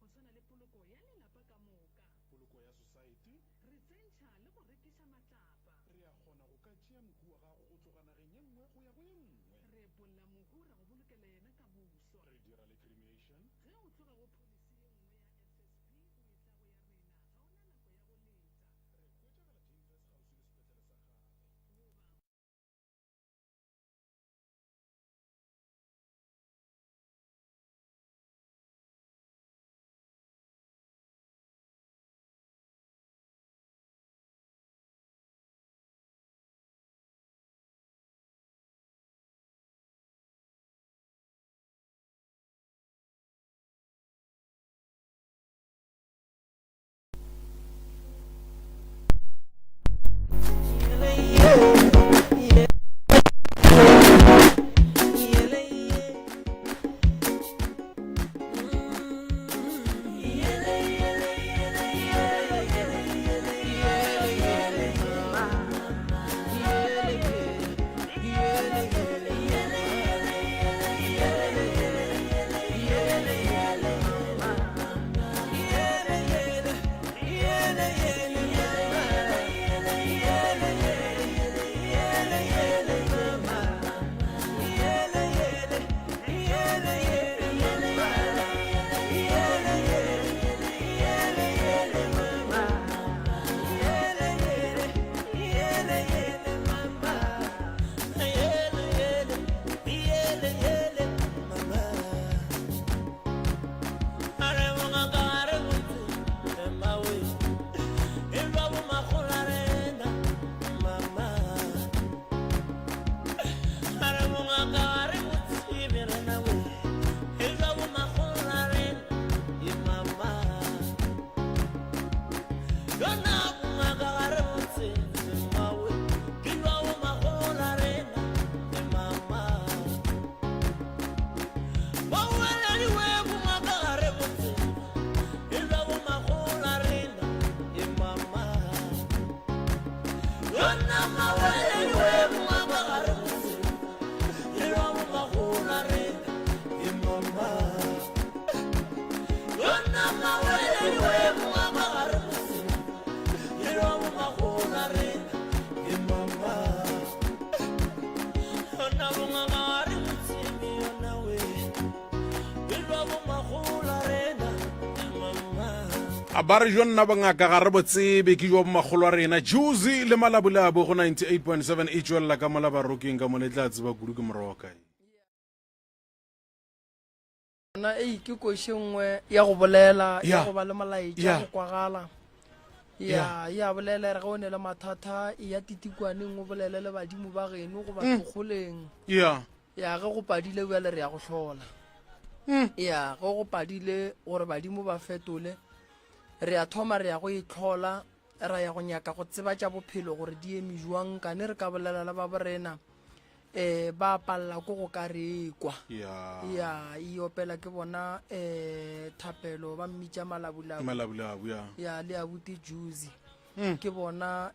go tshwana le poloko ya lelapa ka moka, poloko ya society, re tsentšha le go rekiša matlapa, re a kgona go ka tšea mohu wa gago go tloga nageng ye nngwe go ya go ye nngwe, re epolola mohu ra go bolokela yena ka buswa, re dira le cremation, ge o tloga go pholisi ye nngwe ya FSP o e tla go ya rena ga ona nako ya go leta re hwetšagala Chambers kgauswi le sepetlele sa gale. goba a ba re jo nna bangaka ga re botsebe ke jo magolo a rena juicy le malabulabo go 98.7 e tswelela ka mola barokeng ka mone tla tseba kudu ke moroka na ke koše nngwe ya go bolela ya go ba le malaetša go kwagala ya bolela re ga o ne le mathata ya titikwaneng o bolele le badimo ba geno go batlogoleng ya ge go padile bjale re ya go hlola ya ge go padile gore badimo ba fetole re a thoma re ya go itlhola ra ya go nyaka go tseba tša bophelo gore di eme jwang kane re ka bolela le ba borena ba palela ko go ka rekwa ya e opela ke bona thapelo ba mmitša malabulabu ya le abuti juicy ke bona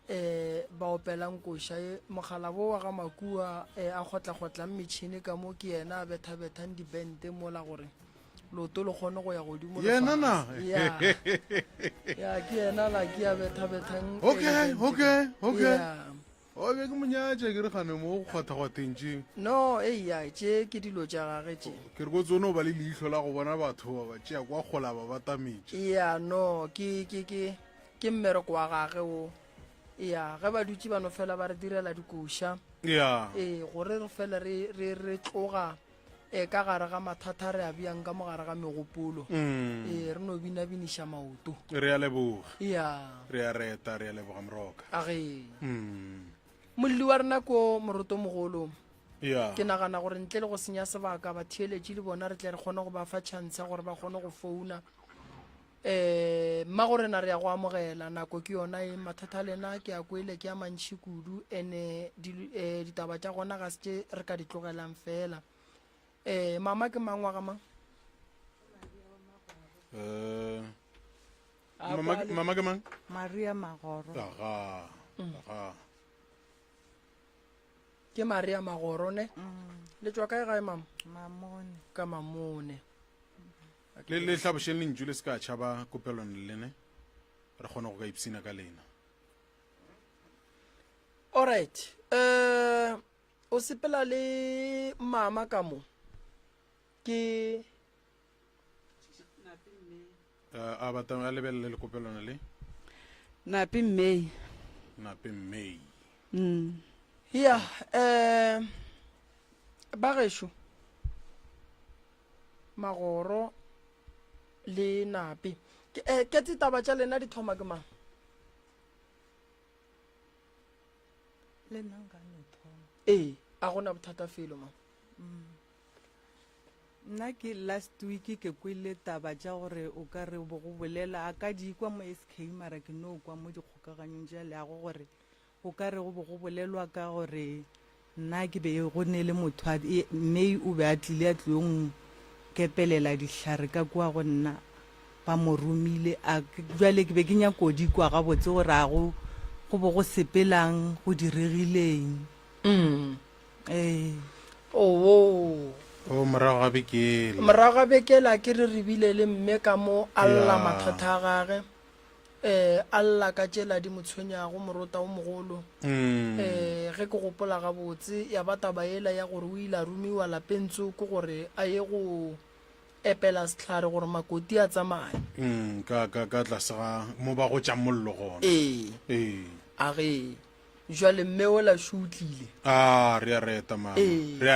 ba opelang koša mogala bo wa ga makua a kgotla-kgotlang metšhini ka mo ke yena a betha-bethang dibente mola gore loto le kgone go ya godimo yenana ya ke yena la ke a betha-bethang okay o be ke monyatša ke re gane mo go kgwatha-kgwathentšeng no ya tše ke dilo tša gage tše ke re ko tsone o ba le leihlo la go bona batho ba ba tšea kwa kgola ba batametše ya no ke mmereko wa gage o ya ge ba dutse bano fela ba re direla dikoša gore re fela re tloga ka gare ga mathata re a bjang ka mogare ga megopolo re no binabiniša maoto re a leboga ya re a reta re a leboga moroka age molli wa rena ko moroto mogolo ke nagana gore ntle le go senya sebaka batheeletše le bona re tle re kgone go ba fa chance gore ba kgone go founa mma gorena re ya go amogela nako ke yona mathata lena ke a kwele ke a mantšhi kudu ene ditaba tša gona ga se tše re ka di tlogelang fela mama ke mangwa ga mang mama ke mang Maria Magoro ke Maria Magoro ne le tswa kae gae mama Mamone ka Mamone le tlhabošeng le ntšu le se ka tšhaba kopelwane lene re kgona go ka ipsina ka lena. Alright, o sepela le mama ka mo ke a batang a lebelele le kopelwane le Napi May. Napi May. ya ba gešo magoro le Napi ke taba tša lena di thoma ke mang? Ee, a gona bothata felo mang? Nna ke last week ke kwele taba tša gore o ka re bo go bolela a ka di kwa mo SK mara ke no kwa mo dikgokaganyong tša leago gore o ka re go bo go bolelwa ka gore nna ke be go ne le motho May o be a tlile a tlilong kepelela dihlare ka kwa go nna ba mo romile a jwale ke be ke nya kodi kwa ga botse gore a go bo go sepelang go diregileng. O morago ga bekele. Morago ga bekele ke re bile le mme ka mo alla mathata a gage alla ka tšela di motshwenyago morota o mogolo ge ke gopola ga botse ya ba taba ela ya gore o ile a rumiwa lapentso ke gore a ye go epela sehlare gore makoti a tsamaye ka tlase ga mo ba go tša mollo gona. A ge jwale mme ola šutlile re a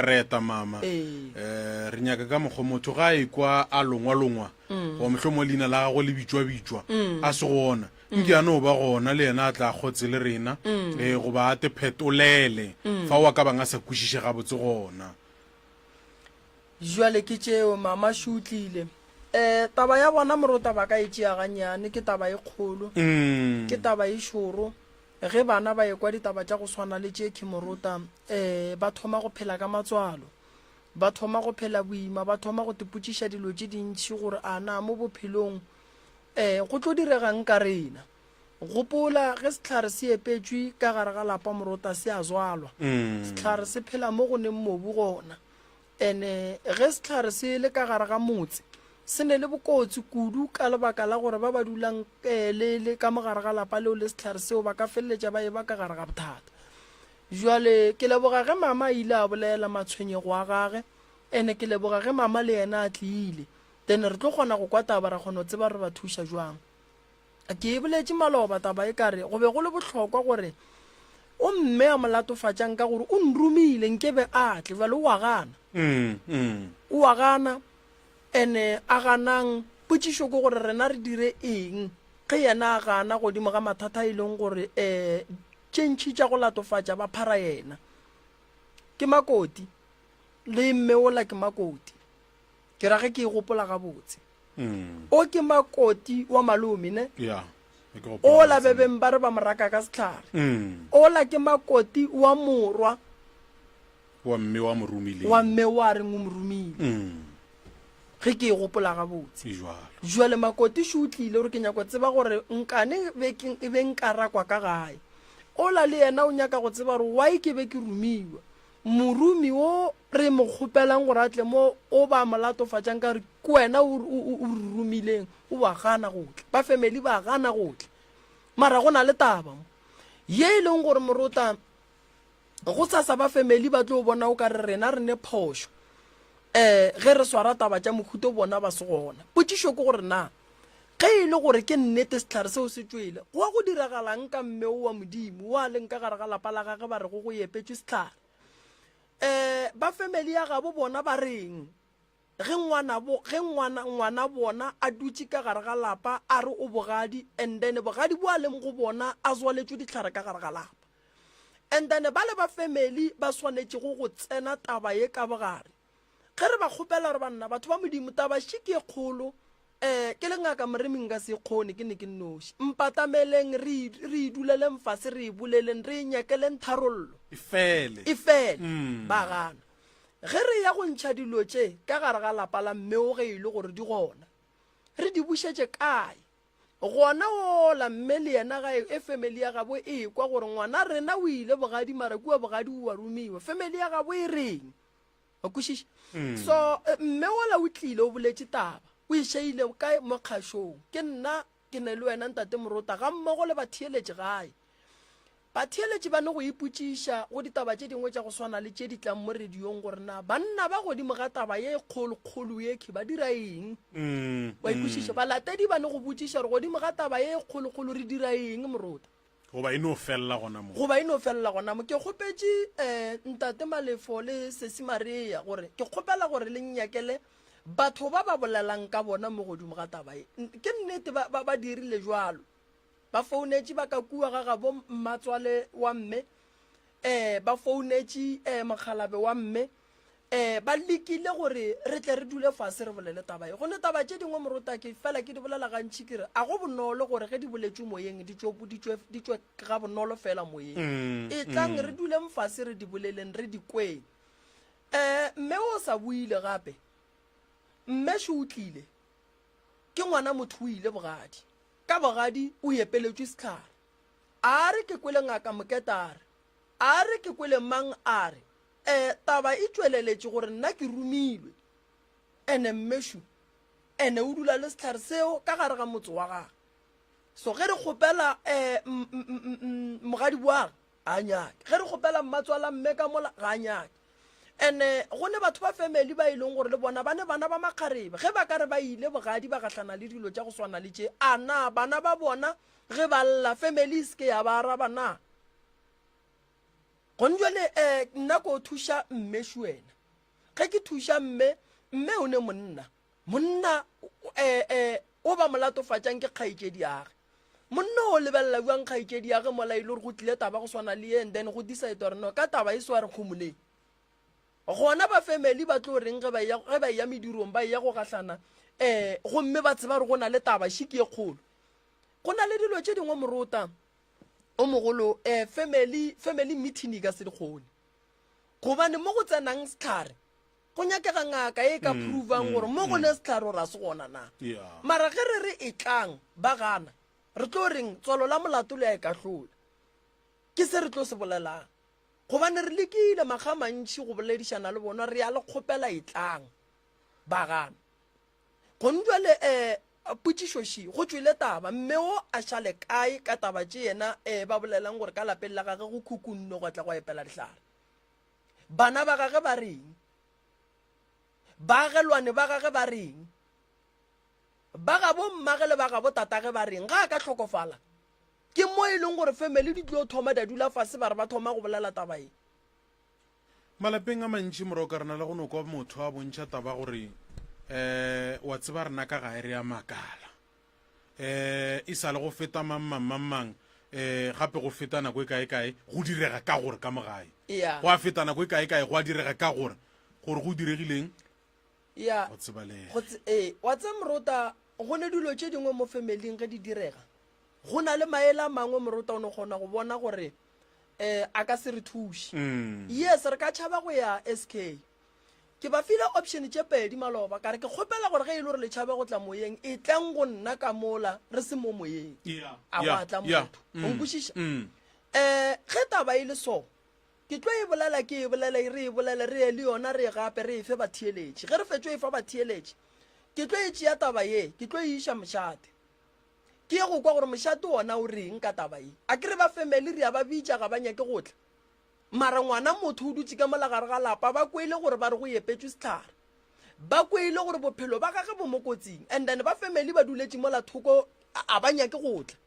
reta mama re nyaka ka mokgwa motho ga e kwa a longwa go mohlomong leina la gago le bitswa a se gona nke ano ba gona le yena a tla kgotse le rena goba a te phetolele fa wa ka bang a sa kwešiše gabotse gona. Jwale ke tšeo mama šutlile taba ya bona morota ba ka e tšea ganyane ke taba e kgolo ke taba e šoro ge bana ba ekwa ditaba tša go swana le tše ke morota ba thoma go phela ka matswalo ba thoma go phela boima ba thoma go tepotšiša dilo tše dintši gore a na mo bophelong go tlo diregang ka rena gopola ge sehlare se epetšwe ka gare ga lapa morota se a zwalwa sehlare se phela mo go neng mobu gona ene ge sehlare se le ka gare ga motse se ne le bokotsi kudu ka lebaka la gore ba ba dulang le ka mogare ga lapa leo le sehlare seo ba ka feleletša ba e ba ka gare ga bothata. Jwale ke leboga ge mama ile a bolela matshwenyego a gage ene ke leboga ge mama le yena a tlile then re tlo kgona go kwa taba ra kgona go tseba re ba thuša jwang. Ke e boletše maloba taba e kare go be go le bohlokwa gore o mme a molatofatšang ka gore o nrumile nkebe a tle jale o a gana o a gana ene a ganang potšišo ke gore rena re dire eng ge yena a gana godimo ga mathata e leng gore tšentšhi tša go latofatša ba phara yena ke makoti le mme ola ke makoti ke rage ke e gopola ga botse o ke makoti wa malome ne ola bebeng ba re ba moraka ka sehlare ola ke makoti wa morwa wa mme wa reng o morumile ge ke e gopola ga botse jwale makoti se utlile gore ke nyako tseba gore nkane e be nka rakwa ka gae ola le yena o nyaka go tseba gore why ke be ke rumiwa morumi o re mo kgopelang gore a tle mo o ba molatofatšang ka re ke wena o rumileng o ba gana gotle ba family ba gana gotle mara go na le taba ye e leng gore morota go tsasa ba family ba tlo bona o ka re rena re ne phošo ge re swara taba tša mohuto bona ba se gona potšišo ke gore na ge e le gore ke nnete sehlare seo se tšwele go a go diragalang ka mme o wa modimo wa leng ka gare ga lapa la gage ba re go epetšwe sehlare ba family ya gabo bona ba reng ge ngwana bona a dutše ka gare ga lapa a re o bogadi and then bogadi bo a leng go bona a zwaletšwe dihlare ka gare ga lapa and then ba le ba family ba swanetše go tsena taba ye ka bogare ge re ba kgopela re banna batho ba modimo taba šike e kgolo ke le ngaka moreming ka se kgone ke ne ke noši mpatameleng re iduleleng fase re e boleleng re e nyekeleng tharollo e fele ba gana ge re ya go ntšha dilo tše ka gare ga lapa la mme o ge e le gore di gona re di bušetše kae gona ola mme le yena ga e family ya gabo e kwa gore ngwana rena o ile bogadi mara kua bogadi o wa rumiwa family ya gabo e reng wa kwešiša so mme ola o tlile o boletše taba o ishaile kae mo kgašong ke nna ke ne le wena ntate Morota ga mmogo le batheeletše gae batheeletše ba ne go ipotšiša go ditaba tše dingwe tša go swana le tše di tlang mo radiong gore na banna ba godimo ga taba ye kgolokgolo yeke ba dira eng wa ipotšiša balatedi ba ne go botšiša gore godimo ga taba ye kgolokgolo re dira eng Morota goba e no felela gona mo goba e no felela gona mo ke kgopetše ntate Malefo le Sesi Maria gore ke kgopela gore le nnyakele batho ba ba bolelang ka bona mo godimo ga taba e ke nnete ba dirile jwalo ba founetše ba ka kua ga gabo Mmatswale wa mme ba founetše Mokgalabe wa mme ba lekile gore re tle re dule fase re bolele taba e gone taba tše dingwe Morota ke fela ke di bolela gantši kere a go bonolo gore ge di boletšwe moyeng di tšwe ga bonolo fela moyeng e tlang re duleng fase re di boleleng re di kweng mme o sa buile gape mme se utlile ke ngwana motho o ile bogadi ka bogadi o epeletšwe setlhare a re ke kwele ngaka Moketare a re ke kwele mang a re taba e tšweleletše gore nna ke rumilwe ene mmešo ene o dula le setlhare seo ka gare ga motse wa gage so ge re kgopela mogadi boage a nyake ge re kgopela Mmatswala mme ka mola ga nyake ene go ne batho ba family ba ileng gore le bona ba ne bana ba makgarebe ge ba ka re ba ile bogadi ba gatlana le dilo tša go swana le tše a na bana ba bona ge ba lla family se ke ya ba araba na gone jale nna ko thuša mmešo wena ge ke thuša mme o ne monna o ba molatofatšang ke kgaikedi age monna o lebelela buang kgaikedi age mola ile gore go tlile taba go swana le and then go decide gore no ka taba e se wa re kgomoleng gona ba family ba tlo reng ge ba ya medirong ba ya go gatlana gomme ba tseba re go na le taba shiki e kgolo go na le dilo tše dingwe Morota o mogolo family meeting ka se dikgone gobane mo go tsenang setlhare go nyakega ngaka e ka provang gore mo go ne setlhare ra se gona na mara ge re re e tlang ba gana re tlo reng tswalo la molato le a e ka hlola ke se re tlo se bolelang gobane re lekile makga mantši go boledišana le bona re ya le kgopela e tlang ba gana gone jale potšišoši go tšwile taba mme o a šale kae ka taba tše yena ba bolelang gore ka lapeng la gage go khukunne go tla go epela dihlare bana ba gage ba reng baagelwane ba gage ba reng ba gabo mmage le ba gabo tatage ba reng ga a ka tlhokofala ke mo e leng gore family di tlo thoma da dula fase ba re ba thoma go bolela taba e malapeng a mantši moro ka rena le go no kwa motho a bontšha taba gore wa tseba rena ka gae re ya makala e sa le go feta mang gape go feta nako e kae go direga ka gore ka mogae go a feta nako e kae go a direga ka gore go diregileng go tsebalega wa tse Morota go ne dilo tše dingwe mo familyng ge di direga go na le maela mangwe Morota o ne kgona go bona gore a ka se re thuše yes re ka tšhaba go ya SK ke ba file option tše pedi maloba ka re ke kgopela gore ge e le gore le tšhaba go tla moyeng e tlang go nna ka mola re se mo moyeng a go atla motho o nkwešiša ge taba e le so ke tlo e bolela re e le yona re gape re e fe batheeletše ge re fetšo e fa batheeletše ke tlo e tšea taba ye ke tlo e iša mošate ke ye go kwa gore mošate ona o reng ka taba ye a ke re ba family re ya ba bitša ga ba nyake go tla mara ngwana motho o dutse ka molagare ga lapa ba kwele gore ba re go epetswe setlhare ba kwele gore bophelo ba gage bo mo kotsing and then ba family ba duletše mola thoko a ba nyake go tla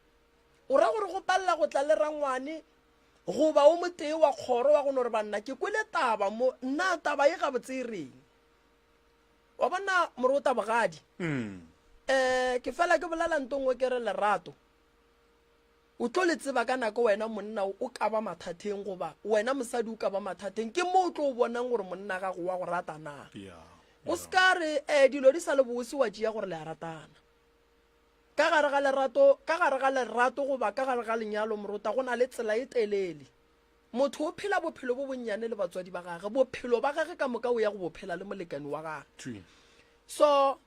o ra gore go palela go tla le rangwane goba o motee wa kgoro wa gone gore banna ke kwele taba mo nna taba ye ga botse e reng wa bona Morota bogadi ke fela ke bolela ntongwe ke re lerato o tlo le tseba ka nako wena monna o ka ba mathateng goba wena mosadi o ka ba mathateng ke mo o tlo o bonang gore monna gago wa go rata na o ska re dilo di sa le bose wa tšea gore le a ratana ka gare ga lerato goba ka gare ga lenyalo Morota go na le tsela e telele motho o phela bophelo bo bonnyane le batswadi ba gage bophelo ba gage ka moka o ya go bophela le molekani wa gage so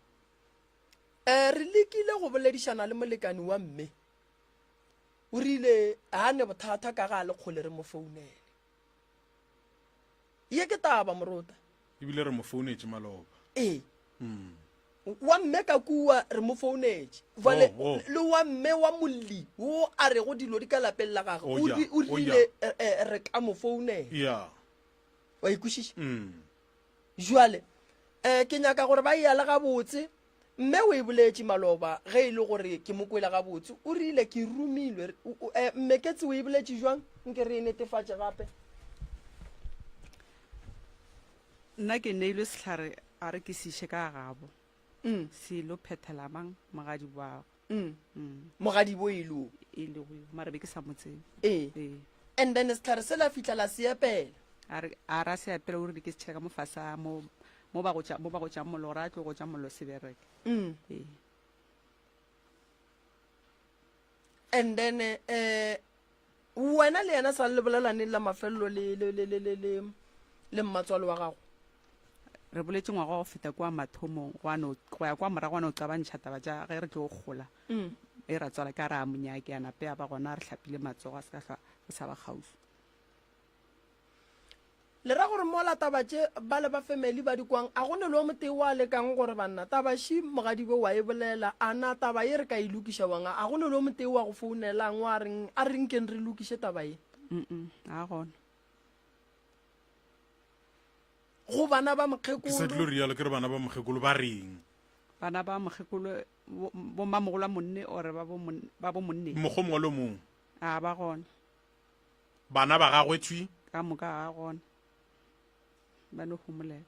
re lekile go boledišana le molekani wa mme o rile a ne bothata ka ga le kgole re mo founele ye ke taba Morota ebile re mo founetse maloba wa mme ka kua re mo founetse vale Oh. le wa mme wa molli o a re go dilo di ka lapeng la gagwe Oh, yeah. o Oh, rile re ka mo founela ya wa ikušiša mm jwale ke nyaka gore ba iala gabotse mme o e boletše maloba ge e le gore ke mo kwela gabotse o rile ke rumilwe mme ketse o e boletše jwang nke re e netefatše gape nna ke neilwe setlhare a re ke seiše ka gabo se ilo phethela mang mogadi bao mogadi bo elo e le go mara be ke sa motseng and then setlhare se la fitlhela se epela a ra se apele gore ke se tšheka mo fasa mo ba go tšang mollo gore a tlo go tša mollo se bereke and then wena le yena sa le bolelane la mafelelo le mmatswalo wa gago re boletse ngwaga go feta kwa mathomong go ya kwa morago ane o qabantšha taba ja ge re tlo go gola e ra tswala ka re a monyake a nape a ba gona re tlhapile matsogo a se ka re sa ba gaufi le ra gore mola taba tše ba le ba family ba dikwang a gone le o motee wa lekang gore banna taba shi mogadi be wa e bolela a na taba ye re ka e lokiša wanga a gone le o motee wa go founelang wa a renkeng re lokiše taba ye a gona go bana ba ke sa tlo mokgekolo rialo ke re bana ba mokgekolo ba reng bana ba mokgekolo bo mmamogolo a monne ore ba bo monne mogomongwe lo mongwe a ba gona bana ba gagwe tšwi ka moka a gona ba no homolela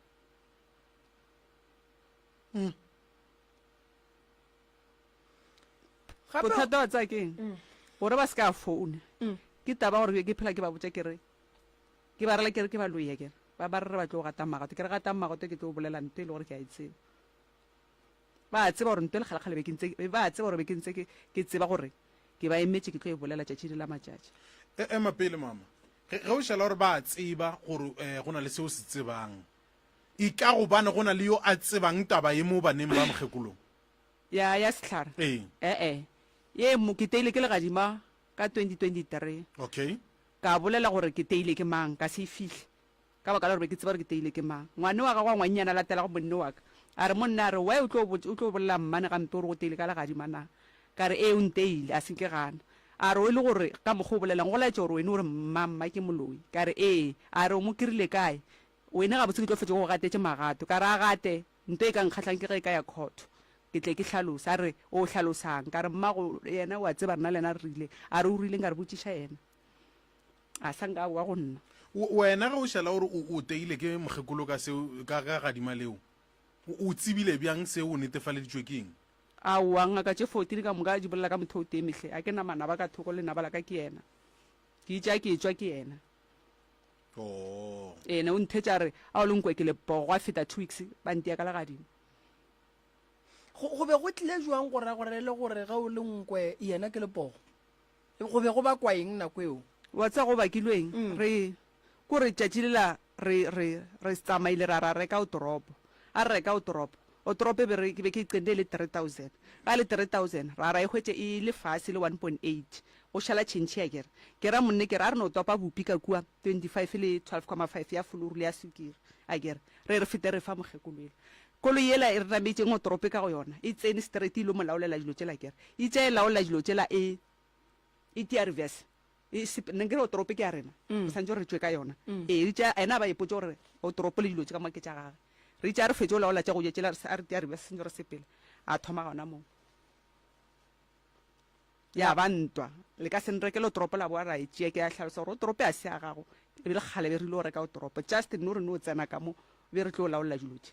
bothata wa tsa keng gore ba se ka foune ke taba gore ke phela ke ba botsa kere ke ba rela kere ke ba loya kere ba re ba tlo go gata magato ke re gata magato ke tlo bolela nte le gore ke a itseba ba tseba gore nte le kgalekgale ba tseba gore be ke ntse ke tseba gore ke ba emetse ke tlo e bolela tšatši la matšatši ema pele mama ge o šala gore ba tseba gore go na le seo se tsebang e ka gobane go na le yo a tsebang taba ye mo baneng ba mokgekolong ya setlhare ye ke teile ke legadima ka 2023 okay ka bolela gore ke teile ke mang ka se fihle ka baka la gore ke tseba gore ke teile ke mang ngwane wa ka wa ngwannyana latela go monne wa ka a re monna a re wa o tlo bolela mmane gampe gore go teile ka legadima na ka re o nteile a se ke gana a re o e le gore ka mokgwa o bolelang go laetse gore wene gore mmamma ke moloi ka re a re o mo kirile kae wene ga botse ke tlo fetse go gatetse magato ka re a gate nto e ka nkgatlhang ke ge e ka ya kgotho ke tle ke tlhalosa a re o tlhalosang ka re mmago yena wa tseba rena lena re rile a re o rileng ka re botsiša yena a sanka wa go nna wena ga o šala gore o teile ke mokgekolo ka gadima leo o tsebile bjang seo o netefaleditšwe ke eng aowa ngaka tše 14 ka moka di bolela ka motho o temetlhe a ke namana ba ka thoko le nabala ka ke yena ke itša ke etswa ke yena ene o nthetša re a o lenkwe ke lepogo a feta 2 weeks ba ntia ka legadimo go be go tlile jwang gore le gore ga o le nkwe yena ke lepogo go be go ba kwa eng nako eo wa tsa go bakilweng re ko re tšatši lela re tsamaile ra reka o toropo a re reka o toropo o toropo be ke iqende le 3000 ka le 3000 ra e hwetse e le fase le 1.8 o šala tšhentšhi ya kere ke ra monne ke ra re no topa bopi ka kua 25 le 12.5 ya fuluru le ya sukiri a kere re fete re fa mokgekolwele kolo yela e re nametseng o toropo ka go yona e tsene straight ile mo laolela dilo tsela kere e tša e laolela dilo tsela e tia reverse nne ke re o toropo ke a rena santse re tswe ka yona ena ba ipotse gore o toropo le dilo tse ka moke tša gage re tša re fetse o laola tša go jetsela a re tia reverse sentse re sepele a thoma gona moo ya ba ntwa le ka senrekele o toropo la boa ra e tšea ke a tlhalosa gore o toropo a se a gago e le kgale be rile o reka o toropo just no re no o tsena ka mo be re tlo o laolela dilo tše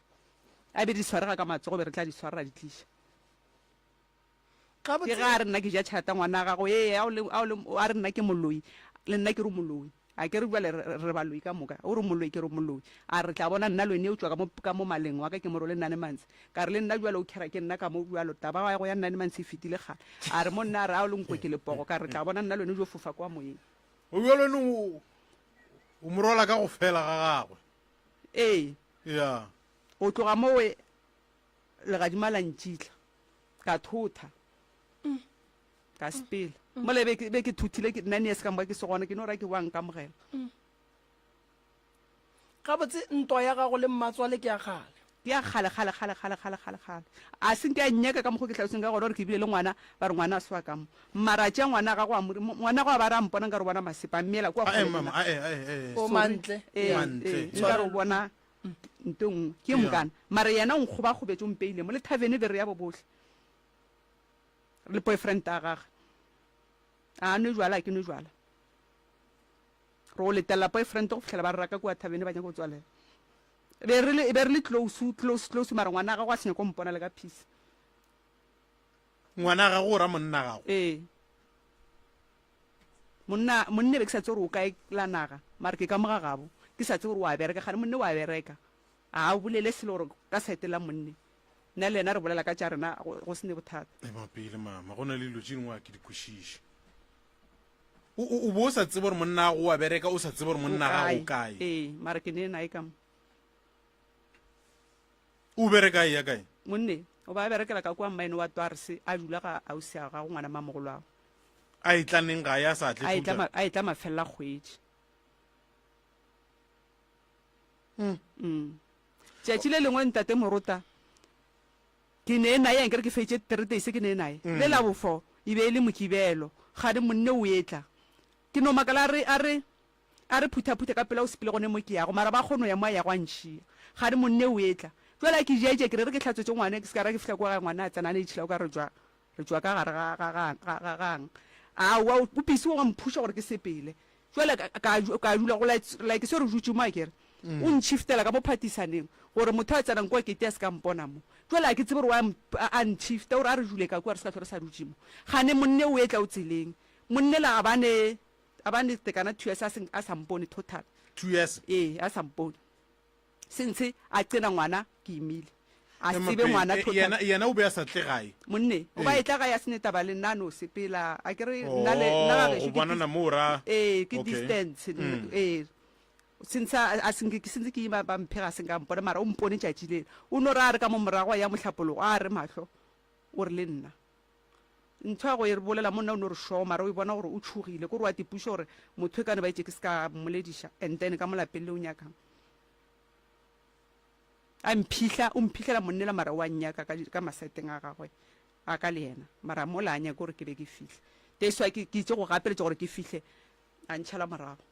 a be di swarega ka matsogo be re tla di swarela di tliša ke ga a re nna ke ja tšhata ngwana gago a re nna ke moloi le nna ke re moloi a ke re bale re baloi ka moka o re moloi ke re moloi a re tla bona nna le wene o tswa ka mo maleng wa ka ke moro le nnane mantsi ka re le nna jalo o khera ke nna ka mo jalo taba wa go ya nnane mantsi e fetile gale a re mo nna a re a o le nkwe ke lepogo ka re tla bona nna le wene jo fofa kwa moyeng o bjalo ene o morola ka go fela ga gagwe ya o tloga mowe legadima la ntšhitla ka thotha ka sepela mole be ke thuthile nane se ka moka ke segona ke no ra ke wang ka mogela ga botse ntwa ya gago le mmatswale ke a gale ke ya kgale a seng ke a nnyaka ka mokgo ke tlhaloseng ka gore gore ke bile le ngwana ba re ngwana a swa ka mo mara tša ngwana ga go ngwana go a ba re a mponang ka re bona masepa mmela kua mama o mantle nka re o bona nto nngwe ke mokana mara yena o nkgobakgobetse o mpeile mo le tavene be re ya bo botlhe le boyfriend a gage a no jwala ke no jwala re o letela boyfriend go fitlhela ba re raka kua tavene ba nyaka go tswalela be re le close mara ngwana ga go a senya ko mpona le ka peace ngwana ga go ra monna gago monne be ke sa tse gore o kae la naga mara ke ka moga gabo ke sa tse gore wa bereka gane monne wa bereka a o bolele selo gore ka saetela monne nna le ena re bolela ka tša rena go se ne bothata mapele mama go na le dilo tše dingwe a ke di kwešiše o bo o sa tsebe gore monna gago wa bereka o sa tsebe gore monna gago kae mara ke ne nae ka mo o bereka ya kae monne o ba berekela ka kwa mmaene wa twarse a dula ga ausi a ga go ngwana mamogolo ago a itlaneng ga ya sa a e tla mafelela kgwedi tšatši le lengwe ntate morota ke ne nae yang kere ke fetse 3 days ke ne nae le la bofo e be e le mokibelo ga di monne o etla ke no makala a re phutha ka pela o sepele gone mo ke yago mara ba kgono ya mo ya go ntšhia ga di monne o etla jwale ke jeje ke re ke tlhatswetse ngwane ke se ka ra ke fihla kwa ngwana a tsana ne itšhila o ka re jwa ka gare ga gang a wa o pisi wa mphusha gore ke sepele jwale ka dula go like se re jutse mo akere o ntšhiftela ka mo phatisaneng gore motho a tsanang kwa kete a se ka mpona mo jwale a ke tsebe gore a ntšhifta gore a re jule ka kwa re se ka tlhore sa dutse mo gane monne o etla o tseleng monne la a bane tekana 2 years a sa mpone total 2 years a sa mpone since a tsena ngwana ke imile a sebe ngwana yena o be a sa tle gae monne o ba etla ga ya seneta ba le nna no sepela a kere go bona na mo ra ke distance since ke ima ba mphega seng ka mpona mara o mpone tšatši le o no re a re ka mo morago ya mohlapologo a re mahlo o re le nna ntho ya go e re bolela monna o ne re sho mara o bona gore o tshogile ko re wa tipuša gore motho e kane ba etse ke se ka mmolediša and then ka molapeng le o nyakang o mphihlela monnela mara wa nnyaka ka masaeteng a gagwe a ka le yena mara mo la nyaka gore ke be ke fihle teswa ke itse go gapeletse gore ke fihle a ntšhala morago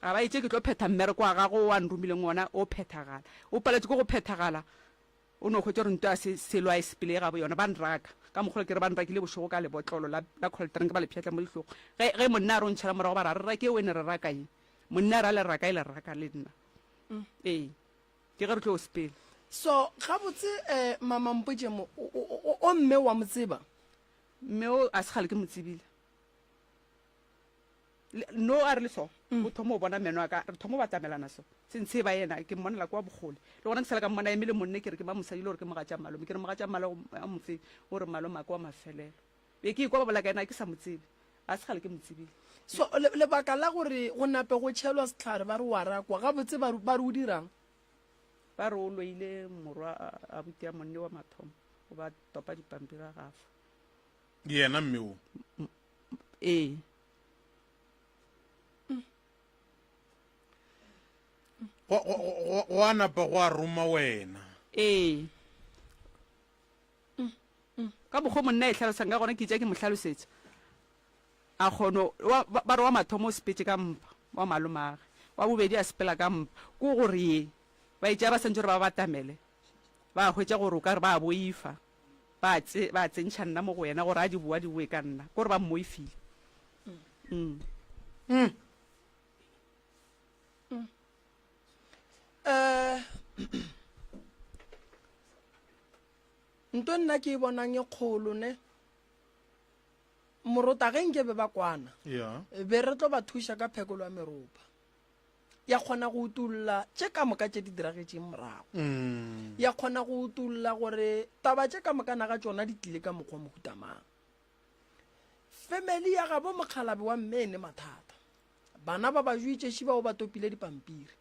a ba itse ke tlo phetha mmereko wa gago wa nromileng ona o phethagala o paletse ko go phethagala o no khotse re nto a selo a sepele ga bo yona ba nraka ka mogolo ke re ba nrakile bošogo ka lebotlolo la coltrane ke ba le phetla mo ditlhogo ge monna a re o ntšhala morago ba ra re rake o ene re raka eng monna ra le raka le nna ke ge re tlo o sepele so ga botse mama mpotse mo o mme wa motseba mme o a se gale ke motsebile no a re le so o thomo o bona meno aka re thomo ba tamelana so sentse ba yena ke mmonela kwa bogole le gona ke sala ka mmona emile monne ke re ke ba mosadile gore ke mogatša malome ke re mogatša malo a mofe o re malome a kwa mafelelo be ke ikwa ba bola ka ena ke sa motsebe a se gale ke motsebile so lebaka la gore go nape go tšhelwa setlhare ba re wa rakwa ga botse ba re o dirang ba re o loile morwa a butia monne wa mathomo o ba topa dipampiri a gafa yena mme o go a napa go a roma wena ka bokgo monna e tlhalosang ka gona ke itse ke mo tlhalosetsa a kgono ba re wa mathomo o sepetse ka mpa wa malomage wa bobedi a sepela ka mpa ko gore ye ba itse ba santse gore ba batamele ba hwetša gore o ka re ba boifa ba tsentšha nna mo go wena gore a di boa di boe ka nna ko gore ba mmoifile nto nna ke e bonang e kgolo ne morota ge nke be ba kwana be re tlo ba thuša ka phekolo ya meropa ya kgona go utulla tše ka moka tše di diragetseng morago ya kgona go utulla gore taba tše ka moka naga tšona di tlile ka mokgwa mohutamang family ya gabo mokgalabe wa mmene mathata bana ba ba juitšeši bao ba topile dipampiri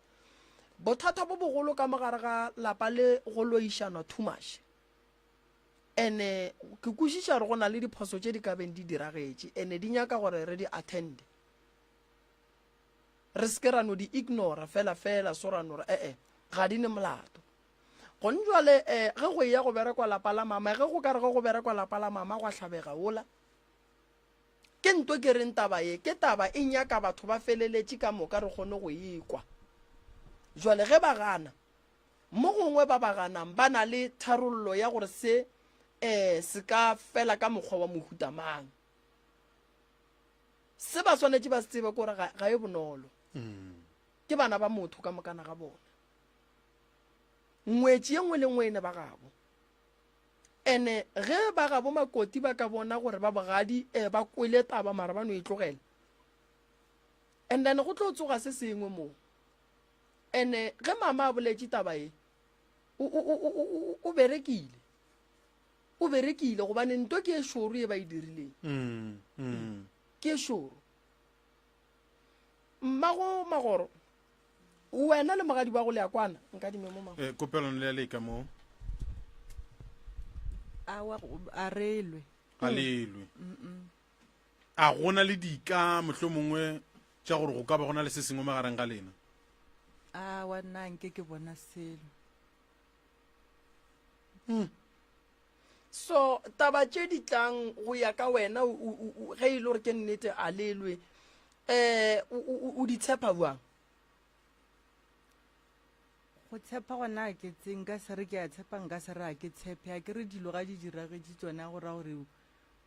bothata bo bogolo ka mogare ga lapa le go loišanwa too much ene ke kwešiša gore go na le diphoso tše di ka beng di diragetše ene di nyaka gore re di attende re seke ra no di ignora fela so ra no re ga di ne molato gon jwale ge go ya go berekwa lapa la mama ge go ka re go berekwa lapa la mama go tlhabega ola ke ntwe ke reng taba ye ke taba e nyaka batho ba feleletše ka moka re kgone go ekwa jwale ge ba gana mo gongwe ba ganang ba na le tharollo ya gore se ka fela ka mokgwa wa mohutamang se ba swanetse ba se tsebe kore ga e bonolo ke bana ba motho ka mokana ga bona ngwetši ye nngwe le nngwe e ne ba gabo ene ge ba gabo makoti ba ka bona gore ba bogadi ba kwele taba mara ba no e tlogela and then go tlo tsoga se sengwe moo ene ge mama a boletše taba e o berekile gobane nto ke e šoro e ba e dirileng ke e šoro mmago magoro wena le mogadi ba go le ya kwana nka dime mo mama kopelano le ya le ka mo a relwe a lelwe a gona le dika mohlho mongwe tša gore go ka ba gona le se sengwe magareng ga lena wa nna nke ke bona selo so taba tše di tlang go ya ka wena ge e le gore ke nnete a lelwe o di tshepa buang go tshepa gona a ke tseng ka sere ke a tshepa nka sere a ke tshepe a ke re dilo ga di diragetše tsona go ra gore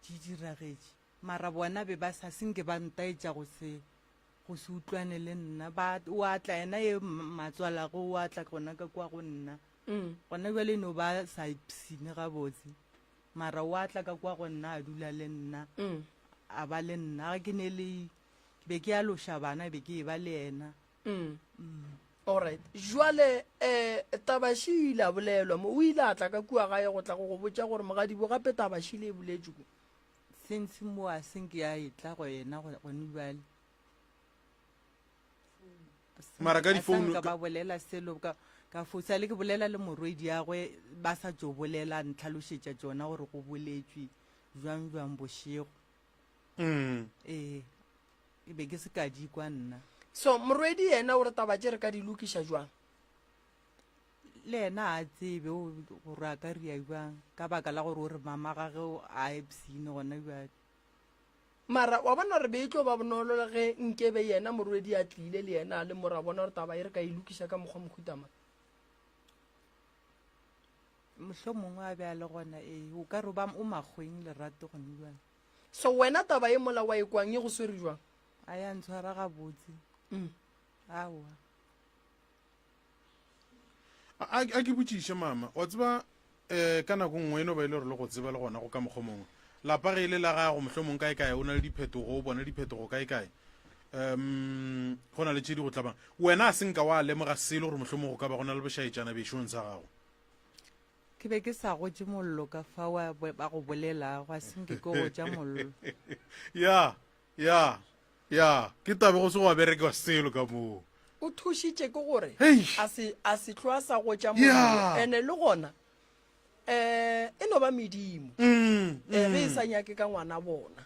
di diragetše mara bona be ba sa senke ba ntaetša go se utlwane le nna o atla ena ye matswalago o atla gona ka kwa go nna gona bjale no ba sa ipsine gabotse mara o atla ka kwa go nna a dula le nna a ba le nna ga ke ne le be ke a loša bana be ke e ba le ena alright jwale tabaši ile a bolelwa mo o ile a tla ka kua gae go tla go go botša gore mogadibo gape tabaši le e boletšeko sense mo a senke a etla go ena gone bjale mara ka difounu ka ba bolela selo ka fosa le ke bolela le morwedi ya gwe ba sa tšo bolela ntlhalošetša tšona gore go boletšwe jwang bošego e be ke se ka di kwa nna so morwedi yena o re taba tše re ka di lokiša jwang le ena a tsebe gore a ka ria jwang ka baka la gore o re mama gage a epsine gona bjale mara wa bona re be e tlo ba bonolo le ge nkebe yena morwedi a tlile le yena a le mora bona gore taba e re ka e lokiša ka mokgwa mokhutama mohlho mongwe a bja le gona o ka re ba o makgweng lerato gone bjale so wena taba e mola wa ekwang ye go swere jwang a ya ntshwara gabotse aowa a ke botšiše mama wa tseba ka nako nngwe eno ba ile gore le go tseba le gona go ka mokgwa mongwe lapa ge ile la gago mohlho mongwe kae o na le diphetogo o bona diphetogo kae go na le tše di go tlabang wena a senka wa lemoga sele gore mohlho mongwe go ka ba go na le bošaetšana bešong sa gago ke be ke sa gotse mollo ka fa ba go bolelago a senke ke go ja mollo ya ke tabe go se go a berekewa selo ka moo o thušitše ke gore Hei. a se tloa sa go tša mollo ene le gona e no ba medimo ge e sa nyake ka ngwana bona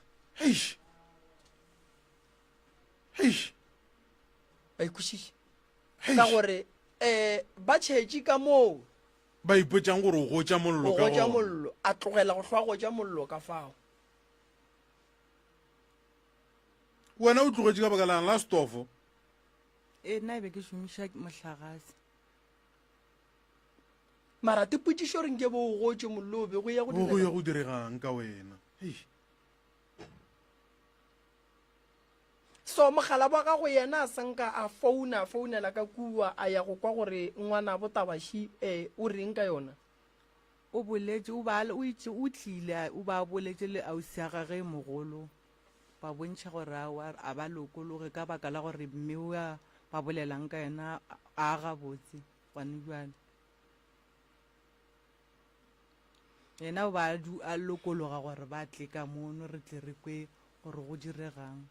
ba ikwešiše ka gore ba tšhetše ka moo ba ipotšang gore o gotša mollo go tša mollo a tlogela go hlwa go tša mollo ka fao wena o tlogetše ka baka lang la stofo nna e be ke šomiša mohlagase mara tepotšišo re nke bo o gotše mollo o be go ya go go ya go diregang ka wena so mogala wa gago yena a sanka a founela ka kua a ya go kwa gore ngwana botabaši o reng ka yona o boletše o tlile o ba boletše le ausi ya gage mogolo ba bontšha gore a ba lokologe ka baka la gore mme o ba bolelang ka yena a gabotse gone bjale yena o ba a lokologa gore ba tle ka mono re tle re kwe gore go diregang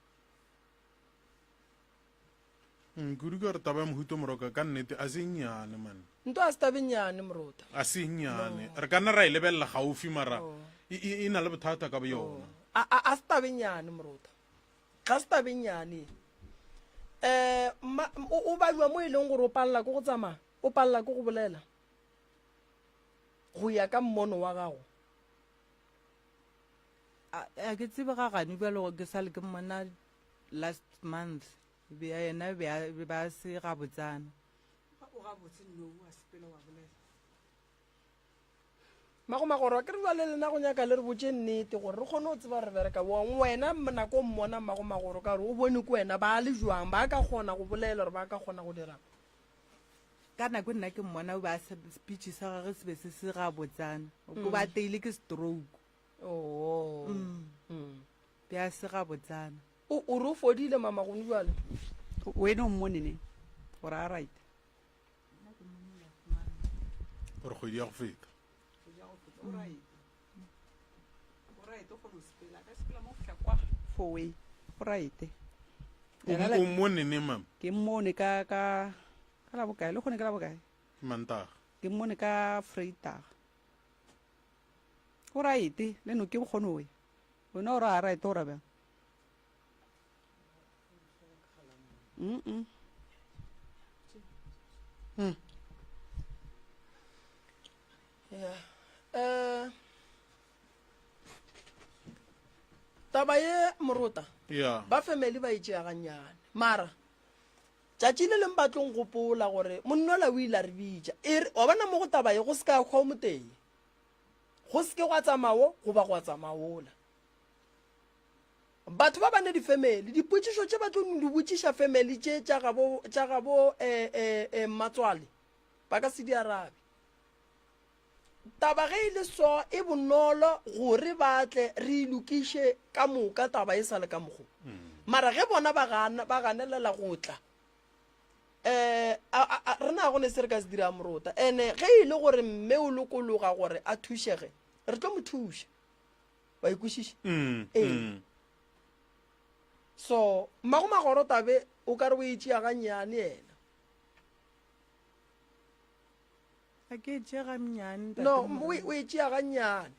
kudu ka re taba ya mohuto moroka ka nnete a se nnyane mane nto a se tabenyane morota a se nnyane re ka nna ra e lebelela gaufi mara e na le bothata ka bo yona a se tabenyane morota ga se tabenyane o badiwa mo e leng gore o palela ko go tsamaya o palela ko go bolela go ya ka mmono wa gago a ke tsebe ga gane bjale go ke sa le ke mmona last month be yena be ba se ga botsana magomagoro ke re ba le lena go nyaka le re botse nnete gore re kgone go tseba re bereka wena nako mmona magomagoro ka gore o bone ko wena ba le jwang ba ka kgona go bolela gore ba ka kgona go dira ka nako nna ke mmona ba speech sa gage se be se ga botsana ko ba teile ke stroke be a se ga botsana o re o fodile mamagone jale wena o mmonene gore a right gore kgwedi ya go feta fowe o right o mmonene mama ke mmone ka la bokae le kgone ka la bokae mantaga ke mmone ka freitag o right le no ke bokgone we wena o re a right o ra bjang taba ye morota ya ba family ba itšeaganyane mara tšatši le leng batlong gopola gore monnola o ile a re bitša wa bona mo go taba ye go se ka kgwa o moteng go se ke go a tsamao goba go a tsamaola batho ba bane di-family dipotšišo tše batlong di botšiša family tše tša gabo matswale ba ka se di arabe taba ge e le so e bonolo gore batle re ilokiše ka moka taba e sa le ka mogo mara ge bona ba ganelela go tla re na go ne se re ka se dira morota ande ge e le gore mme o lokologa gore a thušege re tlo mo thuša wa ikwešiše so magomagoro tabe o ka re o itšeaganyane yena a ke tšega mnyane no o itšeaganyane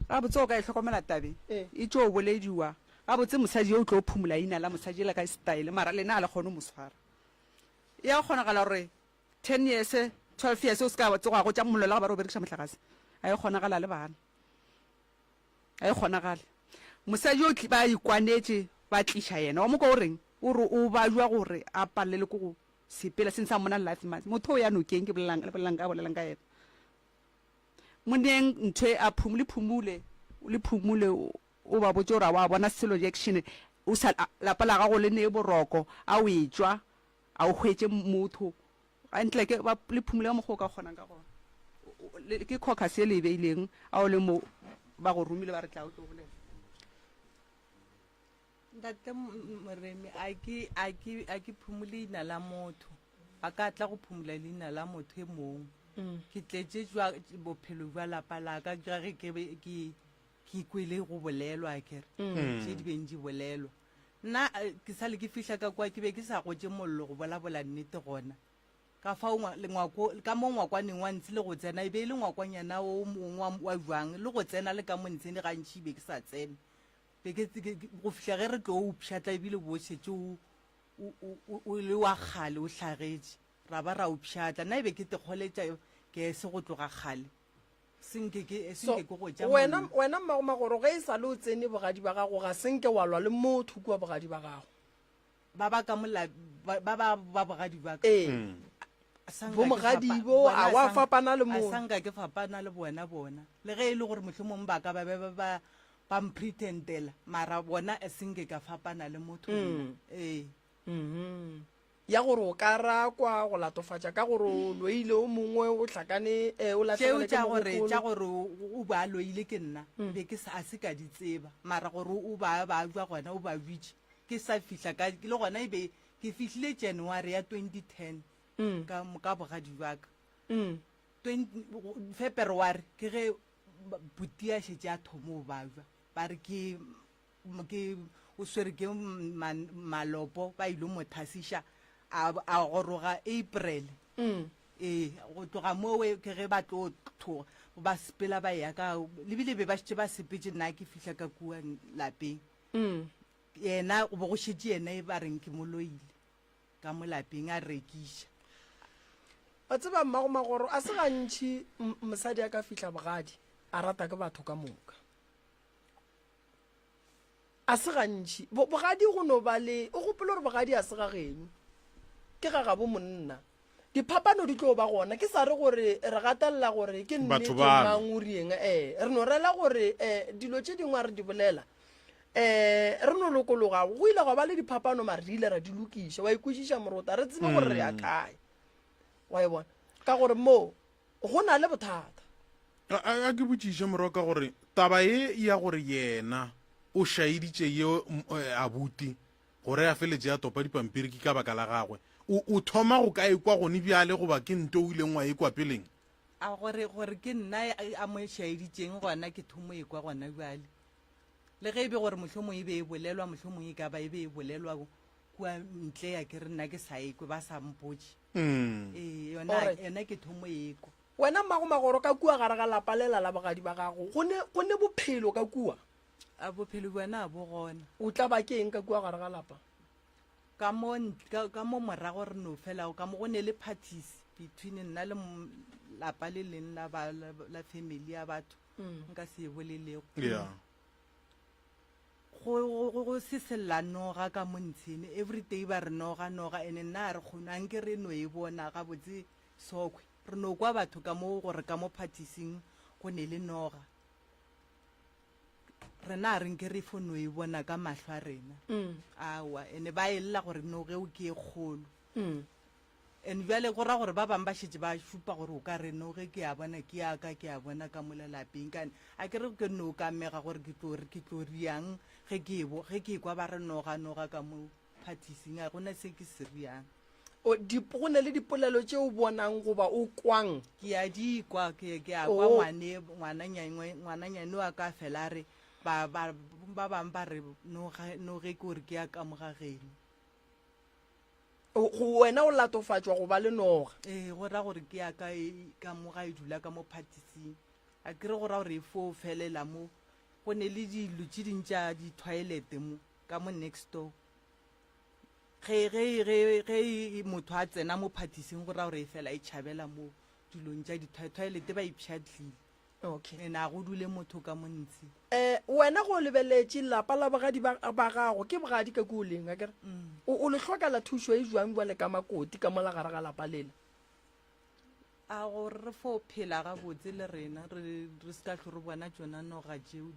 ga botse o ka e tlhokomela tabe e tšo o bolediwa ga botse mosadi yo o tlo o phumula ina la mosadi ele ka style mara lena a le kgone o moswara e ya kgonagala gore 10 years 12 years o se ka tsoga go tša mollo le ga ba re o berekiša motlakase a e kgonagala le bana a e kgonagale mosadi yo ba ikwanetše ba tliša yena wa moka o reng o re o ba jwa gore a palele ko go sepela se sa mona life month motho o ya nokeng ke bolelang ka bolelang ka yena moneng ntho a phumule o ba botse gore wa bona selo action o sa lapa la gago le ne boroko a o etswa a o hwetse motho a ntle ke ba le phumule ka mogo ka kgonang ka gona ke caucus e le beileng a o le mo ba go rumile ba re tla o tlo bolela ntate moremi a ke phumule ina la motho a ka tla go phumula leina la motho e mongwe ke tletse jwa bophelo jwa lapa la ka ge ke ikwele go bolelwa kere tše di beng di bolelwa nna ke sa le ke fihla ka kwa ke be ke sa gotse mollo go bolabola nnete gona ka fa ka mo ngwakwaneng wa ntse le go tsena e be e le ngwakwanyana o mongwe wa jwang le go tsena le ka mo ntsheng gantši be ke sa tsene go fihla ge re tlo o pšhatla ebile bošetse o le wa kgale o tlhagetše ra ba ra o pšhatla nna e be ke tekgoletša ke se go tloga kgale senke ke go tša wena mmagomagoro ge e sa le o tsene bogadi ba gago ga senke wa lwa le motho kua bogadi ba gago ba ba ka mola ba bogadi ba ka bo mogadi bo a wa fapana le mo sanka ke fapana le bona le ge e le gore mohlomong ba ka ba mpretendela mara bona a senke ka fapana le motho ya gore o ka rakwa go latofatša ka gore o loile o mongwe o tlhakane o latlhegile tša gore o ba loile ke nna be ke a se ka di tseba mara gore o ba jwa gona o ba bitše ke sa fihla le gona e be ke fihlile January ya 2010 ka bogadi ba ka February ke ge buti a šetse a thomo o ba jwa ba re ke o swere ke malopo ba ile mothasiša a goroga April go tloga mowe ke ge ba tlo thoga ba sepela ba ya ka lebile be ba šetse ba sepetse nna ke fihla ka kua lapeng yena o bo go shetse yena e ba reng ke moloile ka molapeng a rekiša a tseba mmagomagoro a se gantšhi mosadi a ka fitlha bogadi a rata ke batho ka moka a se gantšhi bogadi go no ba le o gopole gore bogadi a se ga geno ke ga gabo monna diphapano di tlo ba gona ke sa re gore re gatelela gore ke Batho bano. mang o rieng re no rela gore dilo tše dingwe a re di bolela re no lokologa go ile go ba le diphapano mare di ile ra di lokiša wa ikwešiša morota re tsebe gore re ya kae wa e bona ka gore mo go na le bothata a ke botšiše morwa ka gore taba ye ya gore yena o šaeditše ye abuti gore a feletse ya topa dipampiri ke ka baka la gagwe o thoma go ka ekwa gone bjale goba ke nto o ileng wa ekwa peleng a gore ke nna a mo šaeditšeng gona ke thomo ekwa gona bjale le ge e be gore mohlomong e be e bolelwa mohlomong e ka ba e be e bolelwa kua ntle ya ke re nna ke sa ekwe ba sa mpotse yona ke thomo ekwa wena mmagomagoro ka kua gare ga lapa lela la bogadi ba gago go ne bophelo ka kua a bophelo bona a bo gona o tla ba ke eng ka kua gare ga lapa ka mo morago re no fela ka mo go ne le parties between nna le lapa le leng la family ya batho nka se e bolelego yeah go se sella noga ka montshene everyday ba re noga ene nna a re kgonang ke re no e bona ga botse sokwe re no kwa batho ka mo gore ka mo partising go ne le noga rena a reng ke re fo no e bona ka mahlo a rena awa ene ba elela gore noge o ke e kgolo and bjale go ra gore ba bangwe ba šetse ba šupa gore o ka re noge ke a bona ke yaka ke a bona ka molalapeng kane a ke re ke no ka mega gore ke tlo riang ge ke kwa ba re noga ka mo partising a gona se ke se riang go ne le dipolelo tše o bonang goba o kwang ke a di kwa ke a kwa ngwananyane wa ka fela re ba bangwe ba re noge ke gore ke ya ka mogageno wena o latofatšwa go ba le noga go ra gore ke yaka ka mo ga e dula ka mo partising a kere go ra gore e fo felela mo go ne le dilo tše dintša di-toilete mo ka mo next door ge motho a tsena mo partising go ra gore e fela e tšhabela mo dilong tša di-toilete ba ipšhatlile okay ene a go dule motho ka montsi wena go lebeletše lapa la bogadi ba gago ke bogadi ka ko o leng a kere o le tlhokela thušo e jwang bjale ka makoti ka mola gare ga lapa lela a gore re fo phela gabotse le rena re se ka tlo re bona tsona noga tšeo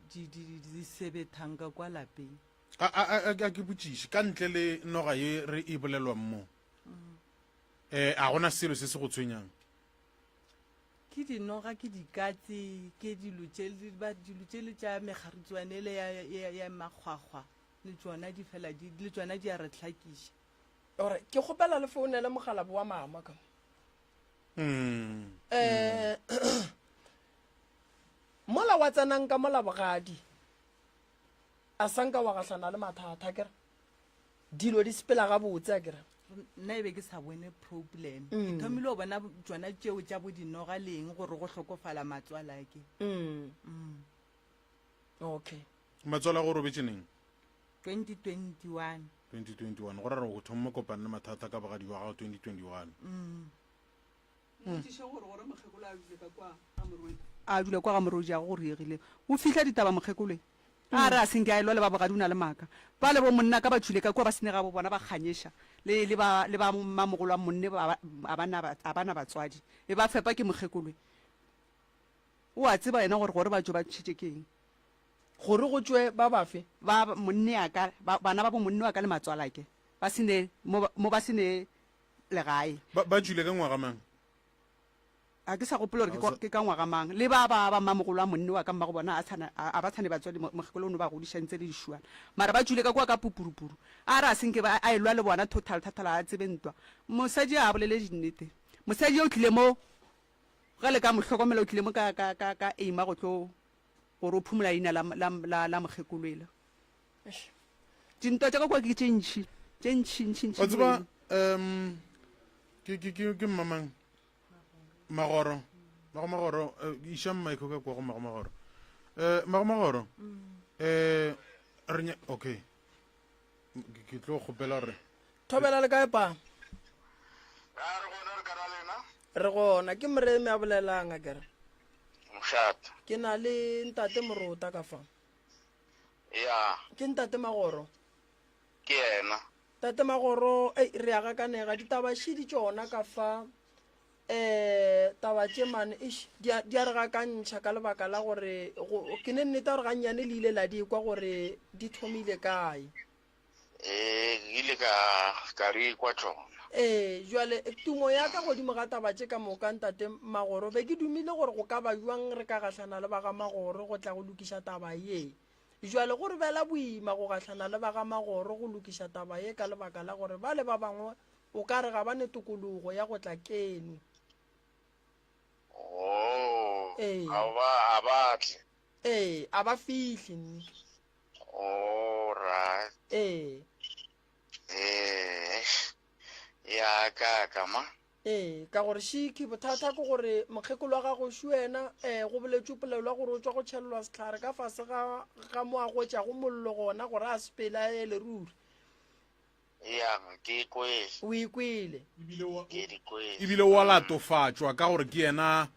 di sebethang ka kwa lapeng a ke botšiše ka ntle le noga ye re e bolelwang mo a gona selo se se go tshwenyang ke dinoga ke dikatse ke dilo tše le tša megarutswane ele ya makgwakgwa le tsona di fela le tsona di a re hlakiša ore ke kgopela le founele mogala bo wa mama ka mola wa tsenang ka mola bogadi a sanka wa gahlana le mathata kere dilo di sepela gabotse a kere nna e be ke sa bone problem ke thomile go bona tsona tšeo tša bodinoga leng gore go hlokofala matswala ke okay matswala go robetse neng 2021 go ra re go thoma kopane le mathata ka bogadi wa gago 2021 a dula kwa ga moroji a go riegile o fitlha ditaba mokgekole a re a senke a elwa le ba bogadi o na le maaka ba le bo monna ka ba tšhule ka kua ba senega bo bona ba kganyeša le ba mamogolo wa monne a bana batswadi e ba fepa ke mokgekolwe o a tseba yena gore ba jo ba tšhetse keng gore go tswe ba bafe bana ba bo monne wa ka le matswalake mo ba sene legae ba jule ka ngwaga mang a ke sa gopole gore ke ka ngwaga mang le ba mamogolo wa monne wa ka mmago bona a ba tshwane batswadi mokgekolo o ne ba godišantse le dišuana mara ba jule ka kua ka pupurupuru a re a senke a elwa le bona total a tsebentwa mosadi a bolele dinnete mosadi o tlile mo ga le ka motlhokomela o tlile mo ka eima go tlo gore o phumola ina la mokgekolwela dintwa tša ka kua ke tše ntšhi wa tseba ke mmamang magoro iša mmaiko ka kwa go magomagoro magomagoro okay ke tlo gopela re thobela le kae pa re gona ke moremi a bolelang a kere Mošate. ke na le ntate morota ka fa Ya, ke ntate magoro ke yena. tate magoro re aga kanega ditaba šidi tšona ka fa taba tše mane di a re gakantšha ka lebaka la gore ke ne nnete gore gannyane le ile la di kwa gore di thomile kae Ile ka re kwa tsona. jwale tumo ya ka godimo ga taba tše ka moka ntate magoro be ke dumile gore go ka ba jwang re ka gahlana le baga magoro go tla go lokiša taba ye jwale gore bela boima go gahlana le baga magoro go lokiša taba ye ka lebaka la gore ba le ba bangwe o ka re ga ba ne tokologo ya go tla kene Oh, Eh. a batle. a ba fihle nne All right. Ya ka ma. ka gore šiki bothata ke gore mokgekolo wa gago še wena go boletše polelwa gore o tswa go tšhelelwa sehlare ka fase ga mo a gotšago mollo gona gore a sepela ele ruri Ya, ke kwele. o ikwele Ke di kwele. ebile wa latofatšwa ka gore ke yena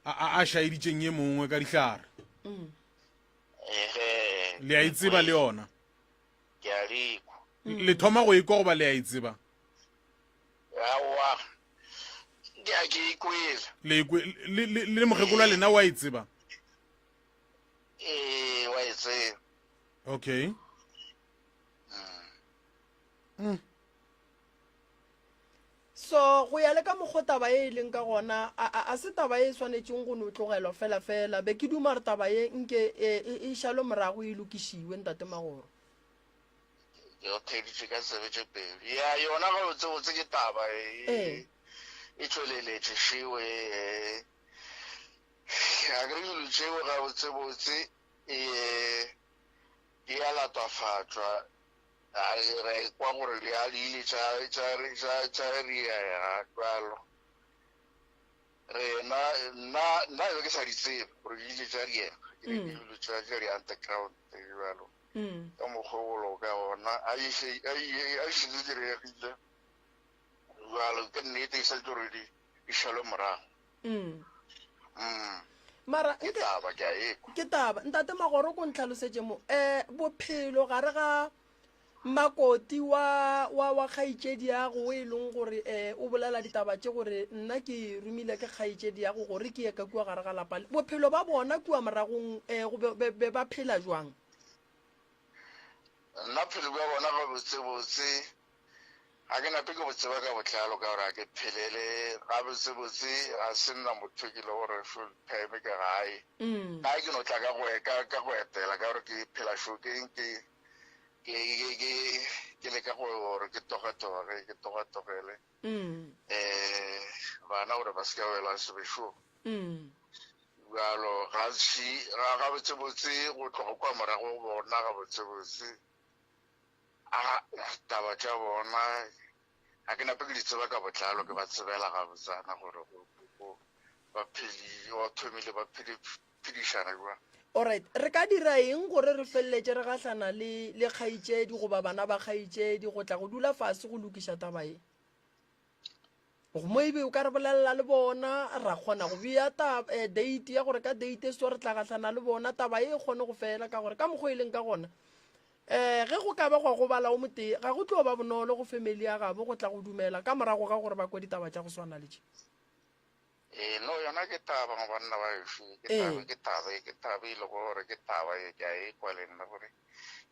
a šaeditšeng ye mongwe ka dihlare le a itseba le yona Ke a riko. le thoma go ikwa goba le a itseba Awa. Ke ikwele. le mokgekolo wa lena wa itseba Wa itse. okay so go ya le ka mokgwa taba e e leng ka gona a se taba e swanetšeng go no tlogelwa fela be ke duma re taba ye nke e šalo morago e lokišiwe ntate magoro Yo theditse ka sebetse pele. Ya yona ga botse ke taba e tsweleletše šiwe ya gre le tšeo ga botse di a latofatšwa re kwa gore di a di ile tša ria ya jalo rena nna be ke sa di tsebe gore di ile tša riega ke dilo tša di underground jalo ka mokgolo ka ona a šetse di reagile jalo ke nnete e sa tse gore di šalo morago mara ke taba ke a ekwa ke taba ntate magoro ko ntlhalosetše mo bophelo gare ga makoti wa kgaitšedi yago e leng gore o bolela ditaba tše gore nna ke romile ke kgaitšedi yago gore ke ye ka kua gare ga lapa bophelo ba bona kua moragong be ba phela jwang nna phelo ba bona ga botsebotse ga ke nape ke botseba ka botlalo ka gore a ke phelele ga botsebotse ga se nna motho ke le gore full time ke gae ga ke no tla ka go etela ka gore ke phela shokeng ke leka gore ke togatogele bana gore ba se ka wela sebešong jalo ga botsebotse go tloga kwa morago bona ga botsebotse taba tša bona ga ke nape ke di tseba ka botlalo ke ba tsebela ga botsana gore ba thomile ba phedišana jwang alright re ka dira eng gore re feleletse re gahlana le kgaitšedi goba bana ba kgaitšedi go tla go dula fase go lokiša taba e mo ebe o ka re bolelela le bona ra kgona go bea date ya gore ka date e se re tla gahlana le bona taba e kgone go fela ka gore ka mokgwa e leng ka gona ge go ka ba go bala o motee ga go tlo ba bonolo go family ya gabo go tla go dumela ka morago ka gore ba kwa ditaba tša go swana le tše no yona ke taba go banna ba efe ke taba e le gore ke taba e ke a ekwa le nna gore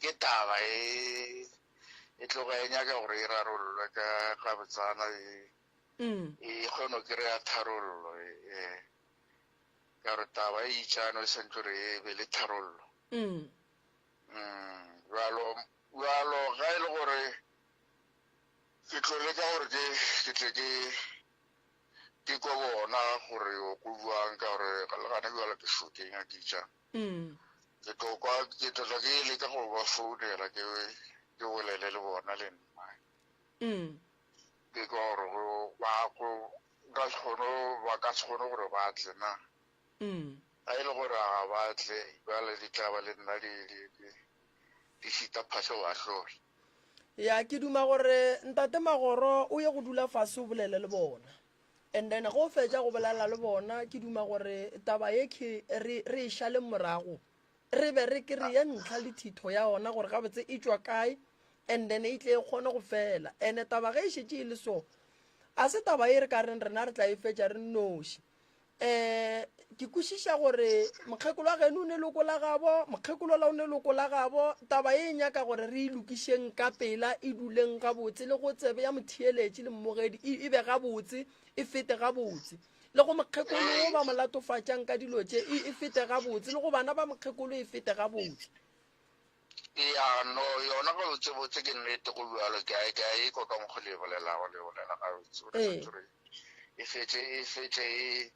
ke taba e tloga e nyaka gore e rarollwe ka gabotsana e kgone ke re ya tharollo ka gore taba e itšano e sentse gore e be le tharollo jalo ga e le gore ke tlole ka gore ke tle ke kwa bona gore o go buang ka gore ga le gane jalo ke shokeng a kitša ke tlotla ke le ka go ba founela ke bolele le bona le nna ke ka gore ba ka se kgone gore ba tle na ga e le gore ga ba tle jale di tla ba le nna di di šita phahlo wa hlola ya ke duma gore ntate Magoro o ye go dula fase o bolele le bona and then go fetša go bolela le bona ke duma gore taba ye re šale morago re be re kry-e ntlha le thitho ya ona gore gabotse e tšwa kae and then e tle e kgone go fela and taba ge e šetše e le so a se taba e re ka reng rena re tla e fetša re nnoši ke kwešiša gore mokgekolo wa geno o ne loko la gabo mokgekolo la o ne loko la gabo taba e nyaka gore re ilokišeng ka pela e duleng gabotse le go tsebe ya motheeletše le mmogedi e be gabotse e fete gabotse le go mokgekolo o ba molatofatšang ka dilo tše e fete gabotse le go bana ba mokgekolo e fete gabotse ya no yona ga botsebotse ke nnete go bualo ke a e ko ka mokgo le bolela ga botsebotse e fete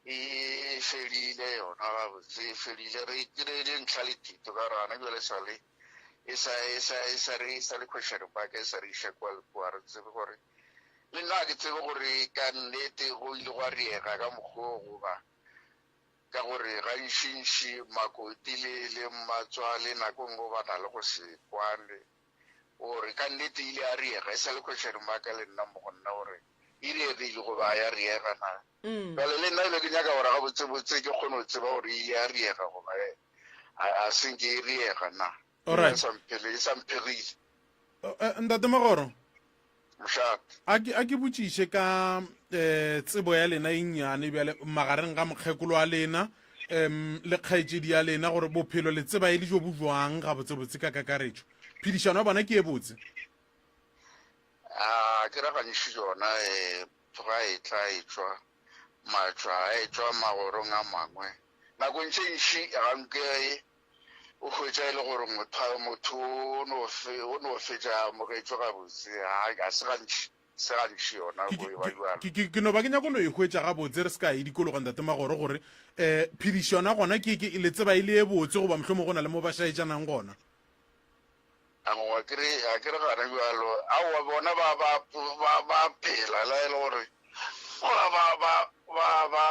e fedile yona ga botse e fedile re itirele ntlha le thito ka rana jale sale e sa le question mark e sa re isha kwa re tsebe gore le nna ke tsebe gore ka nnete go ile go riega ka mokgo go ba ka gore ga nshinshi makoti le matswale nako ngo ba na le go se kwane gore ka nnete ile a riega e sa le question mark le nna mo gonna gore ile re go ba ya riega na bale le nna ile ke nyaka gore ga botsebotse ke kgone go tseba gore ile a riega go ba a senge riega na alright samperile ntate Magoro mshaka a ke botšiše ka tsebo ya lena e nnyane bjale magareng ga mokgekolo wa lena le kgaetšedi ya lena gore bophelo le tseba e le jo bo jwang ga botsebotse ka kakaretšo phedišano ya bona ke e botse ke raganyiše yona ga e tla e tswa matšwa e tswa magorong a mangwe nako ntše ntši ganke o hwetša e le gore motho o no fetša mogetšo gabotse ga se gantši yona ke no ba ke nyako no e hwetša gabotse re se ka e dikologa ntate Magoro gore phedišano ya gona ke le tseba e le e botse goba mohlomong go na le mo ba šaetšanang gona a ke re gana bjalo aowa bona ba phela la e le gore ba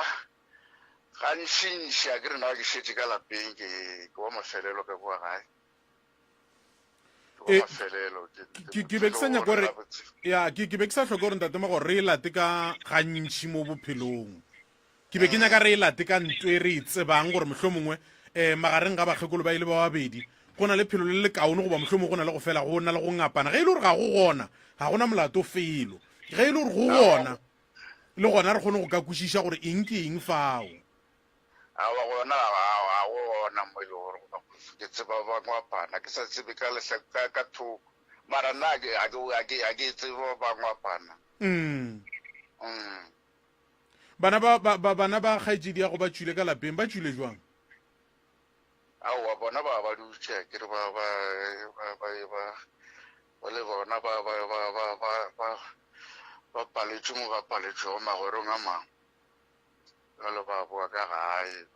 gantšintši a ke re na ke šetse ka lapeng ke wa mafelelo ka kwa gae ke be ke sa nyaka gore ke be ke sa tlhoke gore ntate Magoro re e late ka gantši mo bophelong ke be ke nyaka re e late ka ntwe re e tsebang gore mohlomongwe magareng ga bakgekolo ba ile ba babedi go na le phelo le le kaone goba mohlomong go na le go fela go na le go ngapana ge e le gore ga go gona ga gona molato felo ge e le gore go gona le gona re kgone go ka kwešiša gore eng ke eng fao awa gona ga go gona mo e le gore ke tseba ba ngwapana ke sa tsebe ka thoko mara nna a ke tseba ba ngwapana bana ba kgaetšedi ya go ba tšwile ka lapeng ba tšwile jwang aowa bona ba dutše ke re ba le bona ba paletše mo ba paletšego magorong a mangwe jalo ba boa ka gae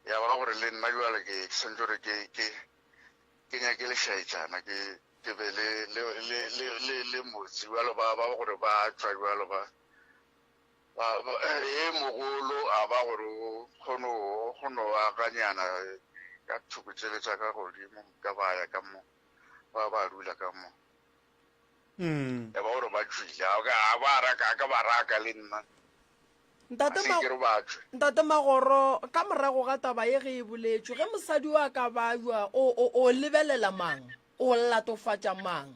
ya ba gore le nna jale ke sentse gore ke nyake lešaetšana ke be le motse jalo ba gore ba tswa jalo e mogolo a ba gore kgono akanyana ka thokotšeletša ka godimo ka baya ka mo ba dula ka mo ya ba gore ba tswile ka ba raka le nna ntate Magoro ka morago ga taba ye ge e boletšwe ge mosadi wa ka bajwa o lebelela mang o latofatša mang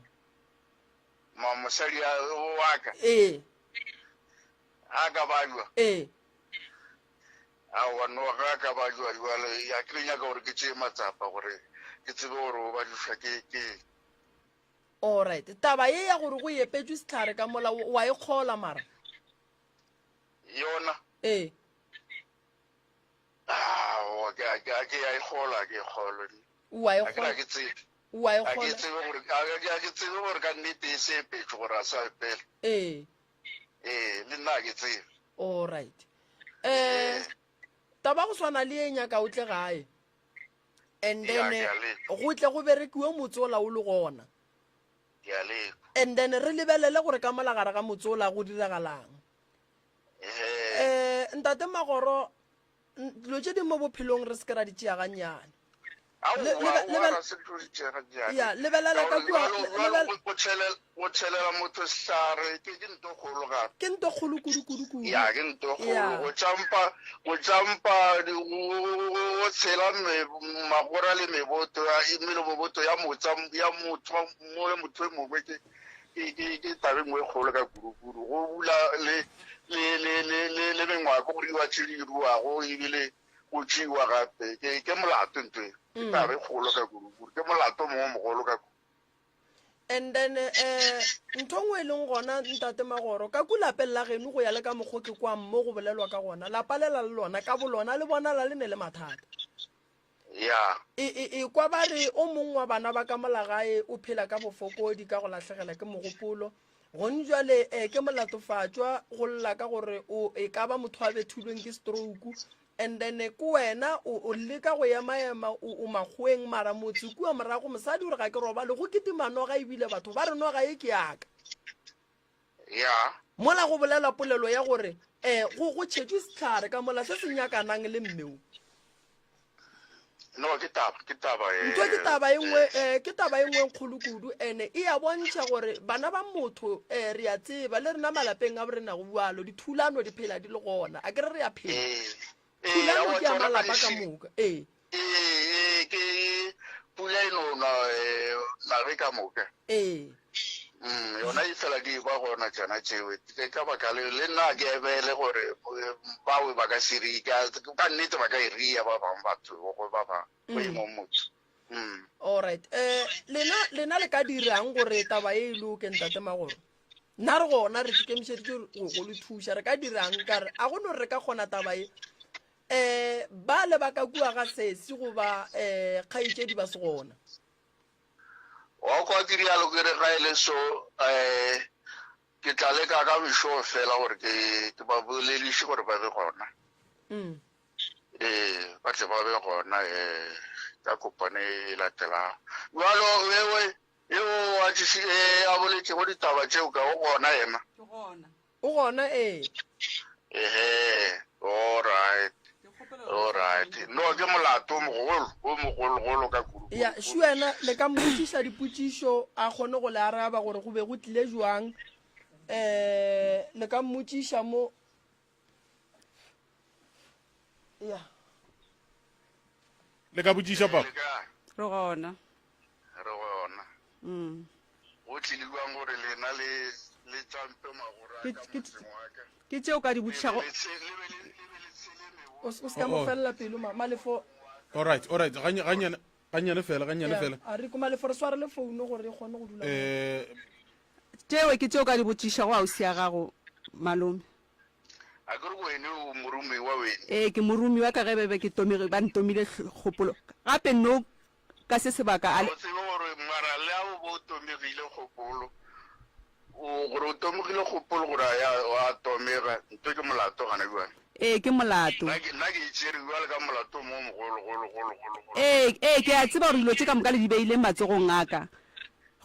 mosadi wa ka a ka bajwa aowa no ga ka bajwa jale ya ke nyaka gore ke tšee matsapa gore ke tsebe gore o badišwa ke alright taba ye ya gore go epetšwe sehlare ka mola wa e kgola mara yona ke ya e kgola ke kgolo ke tsebe gore ka nnete e se epetšwe gore a sa epela le nna ke tsebe alright taba go swana le e nyaka o tle gae and then go tle go berekiwe motse o la o le gona and then re lebelele gore ka molagare ga motse o la go diragalang ntate Magoro dilo tše di mo bophelong re se ke ra di tšea gannyane ya lebelela ka kua o tshelela motho sehlare ke ntho kgolo gape ke nto kgolo kudu ya ke ntho kgolo go tšampa o tshela magora le meboto ya motho e mongwe ke tabe ngwe kgolo ka kudu go bula le mengwako gore wa tse di ruago ebile go tšeiwa gape ke molato ntwe ke tabe kgolo ka kudu ke molato mongwe mogolo ka kudu. and then ntho ngwe e leng gona ntate Magoro ka kulapeng la geno go ya le ka mokgwa ke kwa mo go bolelwa ka gona la palela le lona ka bolona le bona la le ne le mathata ya e kwa ba re o mongwe wa bana ba ka molagae o phela ka bofokodi ka go latlhegela ke mogopolo gone jwale ke molatofatswa go lla ka gore e ka ba motho a bethulweng ke stroke and then ko wena o leka go ema o makgweng mara motse kua morago mosadi gore ga ke roba le go ketima noga ebile batho ba re noga e ke yaka ya mola go bolela polelo ya gore go tšhetšwe setlhare ka mola se se nyakanang le mmeo no ke taba ntho ke taba e nngwe kgolo kudu ene e ya bontšha gore bana ba motho re a tseba le rena malapeng a borena go bualo dithulano di phela di le gona a ke re re a phela thulano ke ya malapa ka moka ke pula eno na re ka moka yona e fela di ba gona tsona tšeo ke ka baka le nna ke ebele gore bawe ba ka serika ka nnete ba ka e ria ba bangwe batho go ba ba boemo motho alright lena le ka dirang gore taba e loke ntate Magoro nna re gona re tikemišeditse go le thuša re ka dirang kare a gone gore re ka kgona taba e ba le ba ka kua ga sesi goba kgaetšedi ba se gona wa kwa ke rialo ke re ga ile so ke tla leka ka mešo fela gore ke ba bolediše gore ba be gona ba tle ba be gona ka kopane e latela jalo eo a boletše go ditaba tšeo ka o gona yena o gona alright no ke molato o mogologolo ka kudu ya šuena le ka mmotšiša dipotšišo a kgone go le araba gore go be go tlile jwang le ka mmotšiša mo ya le ka botšiša papa re gona go tliliwang gore lena le tsampe magora ka motseng wa ka ke tšeo ka di botšišago o se ka mo felela pelo malefo alright ganyane fela a re ko malefo re sware le founu gore e kgone go dula tšeo ke tšeo ka di botšišago a o sia gago malome a kere wene o morumi wa wene ke morumi wa ka ge bebe ke ba ntomile kgopolo gape no ka se sebaka o tsebe gore mara le ao bo tomegile kgopolo gore o tomegile kgopolo gore a tomega nto ke molato gana jwane ke molato nna ke itšere jale ka molato mo mogologologologolo ke a tseba gore dilo tse ka moka le di beileng matsogong aka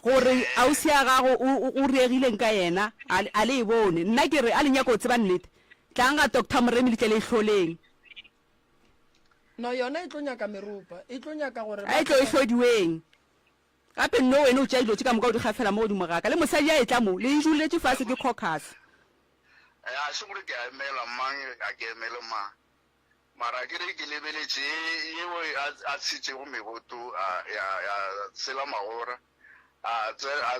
gore ausi ya gago o reegileng ka yena a le e bone nna ke re a le nyaka o tseba nnete tlang ga Dr. Moremi le tle le itlholeng no yona e tlo nyaka merupa e tlo nyaka gore a e tlo e tlhodiweng gape nno wena o tša dilo tse ka moka o di gafela mo godimo gaka le mosadi a e tla mo le injuletse fase ke caucus a se gore ke a emela mang a ke emele mang mara ke re ke lebeletše yeo a tshitšego meboto ya tshela magora a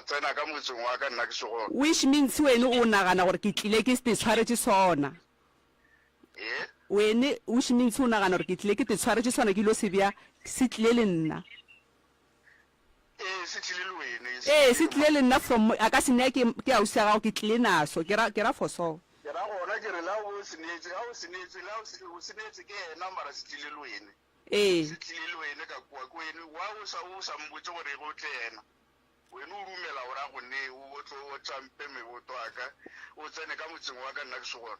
tsena ka motseng wa ka nna ke segona which means wene o nagana gore ke tlile ke se tshwaretše sona wene which means o nagana gore ke tlile ke te tshwaretše sona ke ilo se bja se tlile le nna se tlile le wene se tlile le nna from a ka se nea ke ausi ya gago ke tlile naso ke ra for so ke ra gona ke re la o senetse ke ena mara se tlile le wene se tlile le wene ka kua ko wene wa o sa mbotse gore go tle ena wena o rumela gore a gonne o tlo o tsampe meboto aka o tsene ka motseng wa ka nna ke segona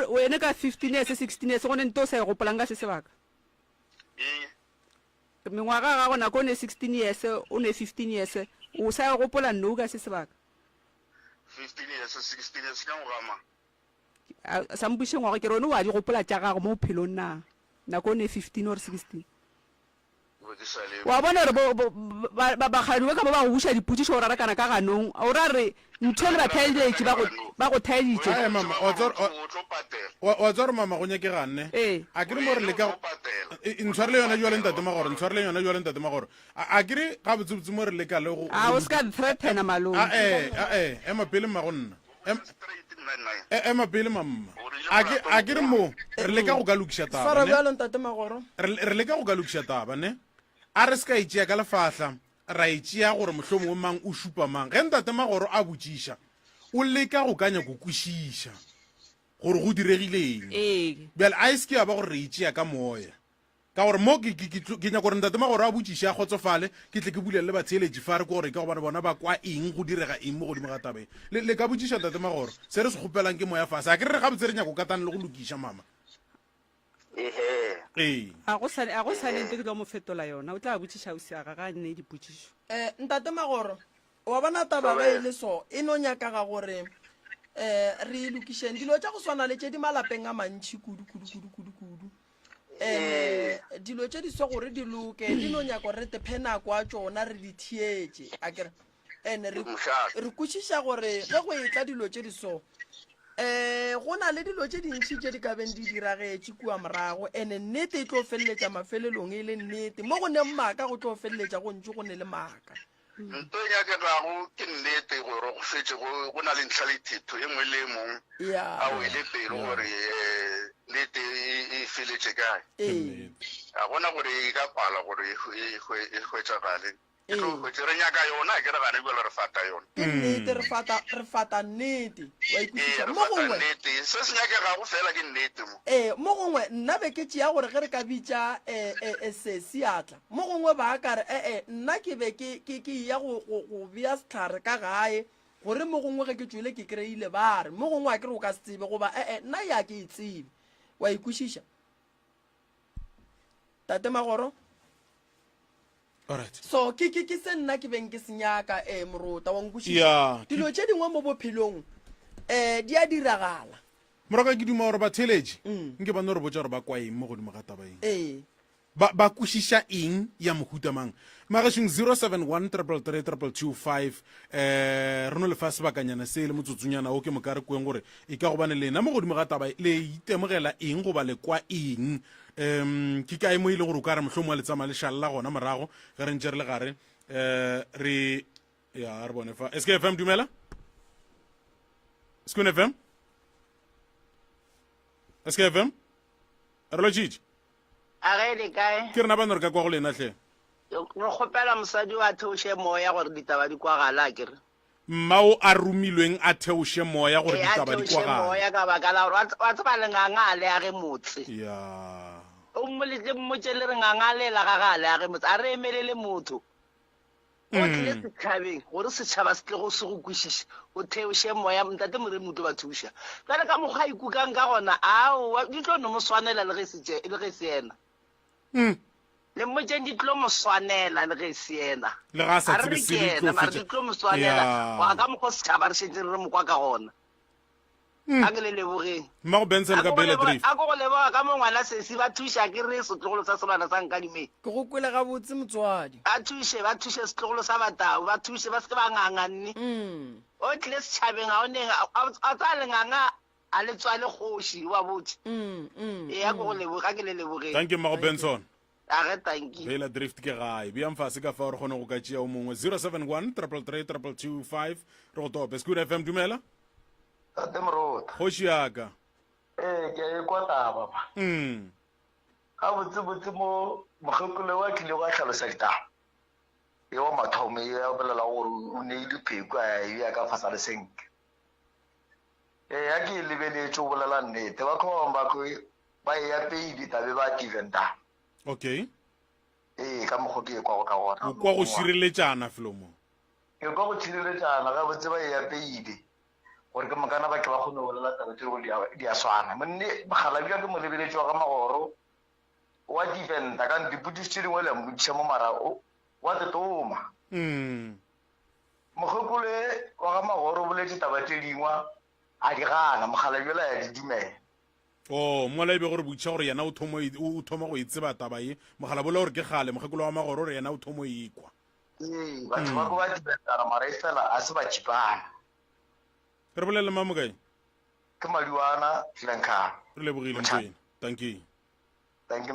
wena ka 15 years 16 years gone nto sa e gopolang ka se sebaka mengwaga ga gona ko ne 16 years o ne 15 years o sa e gopola nno ka se sebaka 15 years 16 years ka ngwama sa mpuše ngwaga ke rone wa di gopola tša gago mo bophelong na nako ne 15 or 16 be ke sa le wa bona gore bagadi ba ka ba ba go buša dipotšišo o rara kana ka ganong o ra re ntho le ba thaeletše ba go thaeditše Ae, mama o tlo patela wa tswa gore mama go nyake ganne a kere mo re le ka ntshwarele yona jwa le ntate magoro ntshwarele yona jwa le ntate magoro a kere ga botsebotse mo re le ka le go a o se ka threatena malong ema pele mma go nna ema pele mamma a kere mo re le ka go ka lokiša swara taba bjalo ntate magoro re le ka go ka lokiša taba ne a re se ka itšea ka lefahla ra itšea gore mohlomongwe mang o šupa mang ge ntate magoro a botšiša o leka go kanya go kwešiša gore go diregileng bjale a e se ke ya ba gore re itšea ka moya ka gore mo ke nyaka gore ntate magoro a botšiša a kgotsofale ke tle ke bulele batsheeletši fa re ke gore ke go bona ba kwa eng go direga eng mo godimo ga tabeng le ka botšiša ntate magoro se re se kgopelang ke moya fase a ke re gabotse re nyaka go katane le go lokiša mama a go salente ke tlo mo fetola yona o tla botšiša o seaga ga nne dipotšišo ntate magoro wa bona taba ge e le so e no nyakaga gore re lokišeng dilo tša go swana le tše di malapeng a mantšhi kudu dilo tše di so gore di loke di no nyaka gore re tepe nako a tšona re di thietše a kere and re kwešiša gore ge go e tla dilo tše di so go na le dilo tše dintšhi tše di ka beng di diragetše kua morago and nnete e tlo feleletša mafelelong e le nnete mo go neng maaka go tlo feleletša go ntši go ne le maaka ntho e nyakerago ke nnete gore go fetse go na le ntlha le thetho e nngwe le e mongwe a o ile pele gore nnete e feletse kae a bona gore e ka pala gore e hwetsagale e tlo hwetse re nyaka yona ke re gane bjale re fata yona ke nnete re fata nnete wa ikutlwiša mo gongwe se se nyakegago fela ke nnete mo mo gongwe nna be ke tšea gore ge re ka bitša se seatla mo gongwe ba kare nna ke be ke ya go bea setlhare ka gae gore mo gongwe ge ke tswile ke kry-ile ba re mo gongwe a ke re o ka se tsebe goba nna ya ke e tsebe wa ikwešiša tate magoro so ke se nna ke beng ke senyaka morota wa nkwešiša dilo tše dingwe mo bophelong di a diragala moraka ke duma gore batheletše nke bane gore botsa gore ba kwa eng mo godimo ga tabaeng ba kwešiša eng ya mohuta mang magešong 071 re no lefa sebakanyana se le motsotsonyana o ke moka re kweng gore e ka gobane lena mo godimo ga taba le itemogela eng goba le kwa eng ke kae mo ile gore o ka re mohlomong wa le tsamaya le šalela gona morago ge re ntše re le gare re bone fa sk fm dumela skun fm sk fm re lo tšitše a ge le kae ke rena bane re ka kwa go lena tlhe re kgopela mosadi wa theoše moya gore ditaba di kwagala kere mmao a romilweng a theoše moya gore ditaba di kwagala moya ka baka la gore wa tseba lengangale a ge motse o mmoletse mmotse le re ngangalela ga gale a ge motse a re emelele motho o tlile setšhabeng gore setšhaba se tle go se go kwešiša o theoše moya ntate more moto ba thuša jale ka mokgwa a ikukang ka gona aowa di tlo no mo swanela le ge se ena le mmotšeng di tlo mo swanela le ge se ena le ga sa a re kena mare di tlo mo swanela wa ka mokgwa setšhaba re šetse re mo kwa ka gona a ke le lebogeng mmago benson ka bele drift a ko go leboga ka mo ngwana sesi ba thuša ke re setlogolo sa selwana sa nkadimeng ke go kwele gabotse motswadi ba thuše setlogolo sa batau ba thuše ba se ke ba nganganne o tlile setšhabeng a oneng a tsa lenganga a le tswa le kgoši wa botse e a ko go leboga ke le lebogeng thank you mmago benson a ge tanki bela drift ke gae beang fase ka fa gore kgone go ka tšea o mongwe 071 333 225 re go tope skud fm dumela tate morota kgoši yaka ke e kwa taba ba ga botsebotse mo mogekolo wa tlile go a tlhalosa ditaba e wa mathomo ya bolela gore o ne ile pheko a ya ka fasa le senke ya ke lebeletse o bolela nnete ba khoma ba ko ba ya peidi tabe ba tiventa okay ka moggo ke kwa go ka gona o kwa go šireletšana felomo ke kwa go šireletšana ga botse ba ya peidi gore ke mokana ba ke ba kgone go bolela taba tse go di a swana monne mogala bja ke mo lebeletse wa ga magoro wa tiventa ka diputišo tše dingwe le mmotšiša mo marao wa tetoma mogekole wa ga magoro o boletse taba tše dingwe a di gana mogala bjela ya di dumela mola ebe gore botšha gore yena o thoma go itseba taba ye mogala bola gore ke gale mogekolo wa magoro gore yena o thomo ekwa batho ba go ba dibetara mara e fela a se ba tšhipana re bolele mamo kae ke Madiwana Lenka re lebogile mpena thank you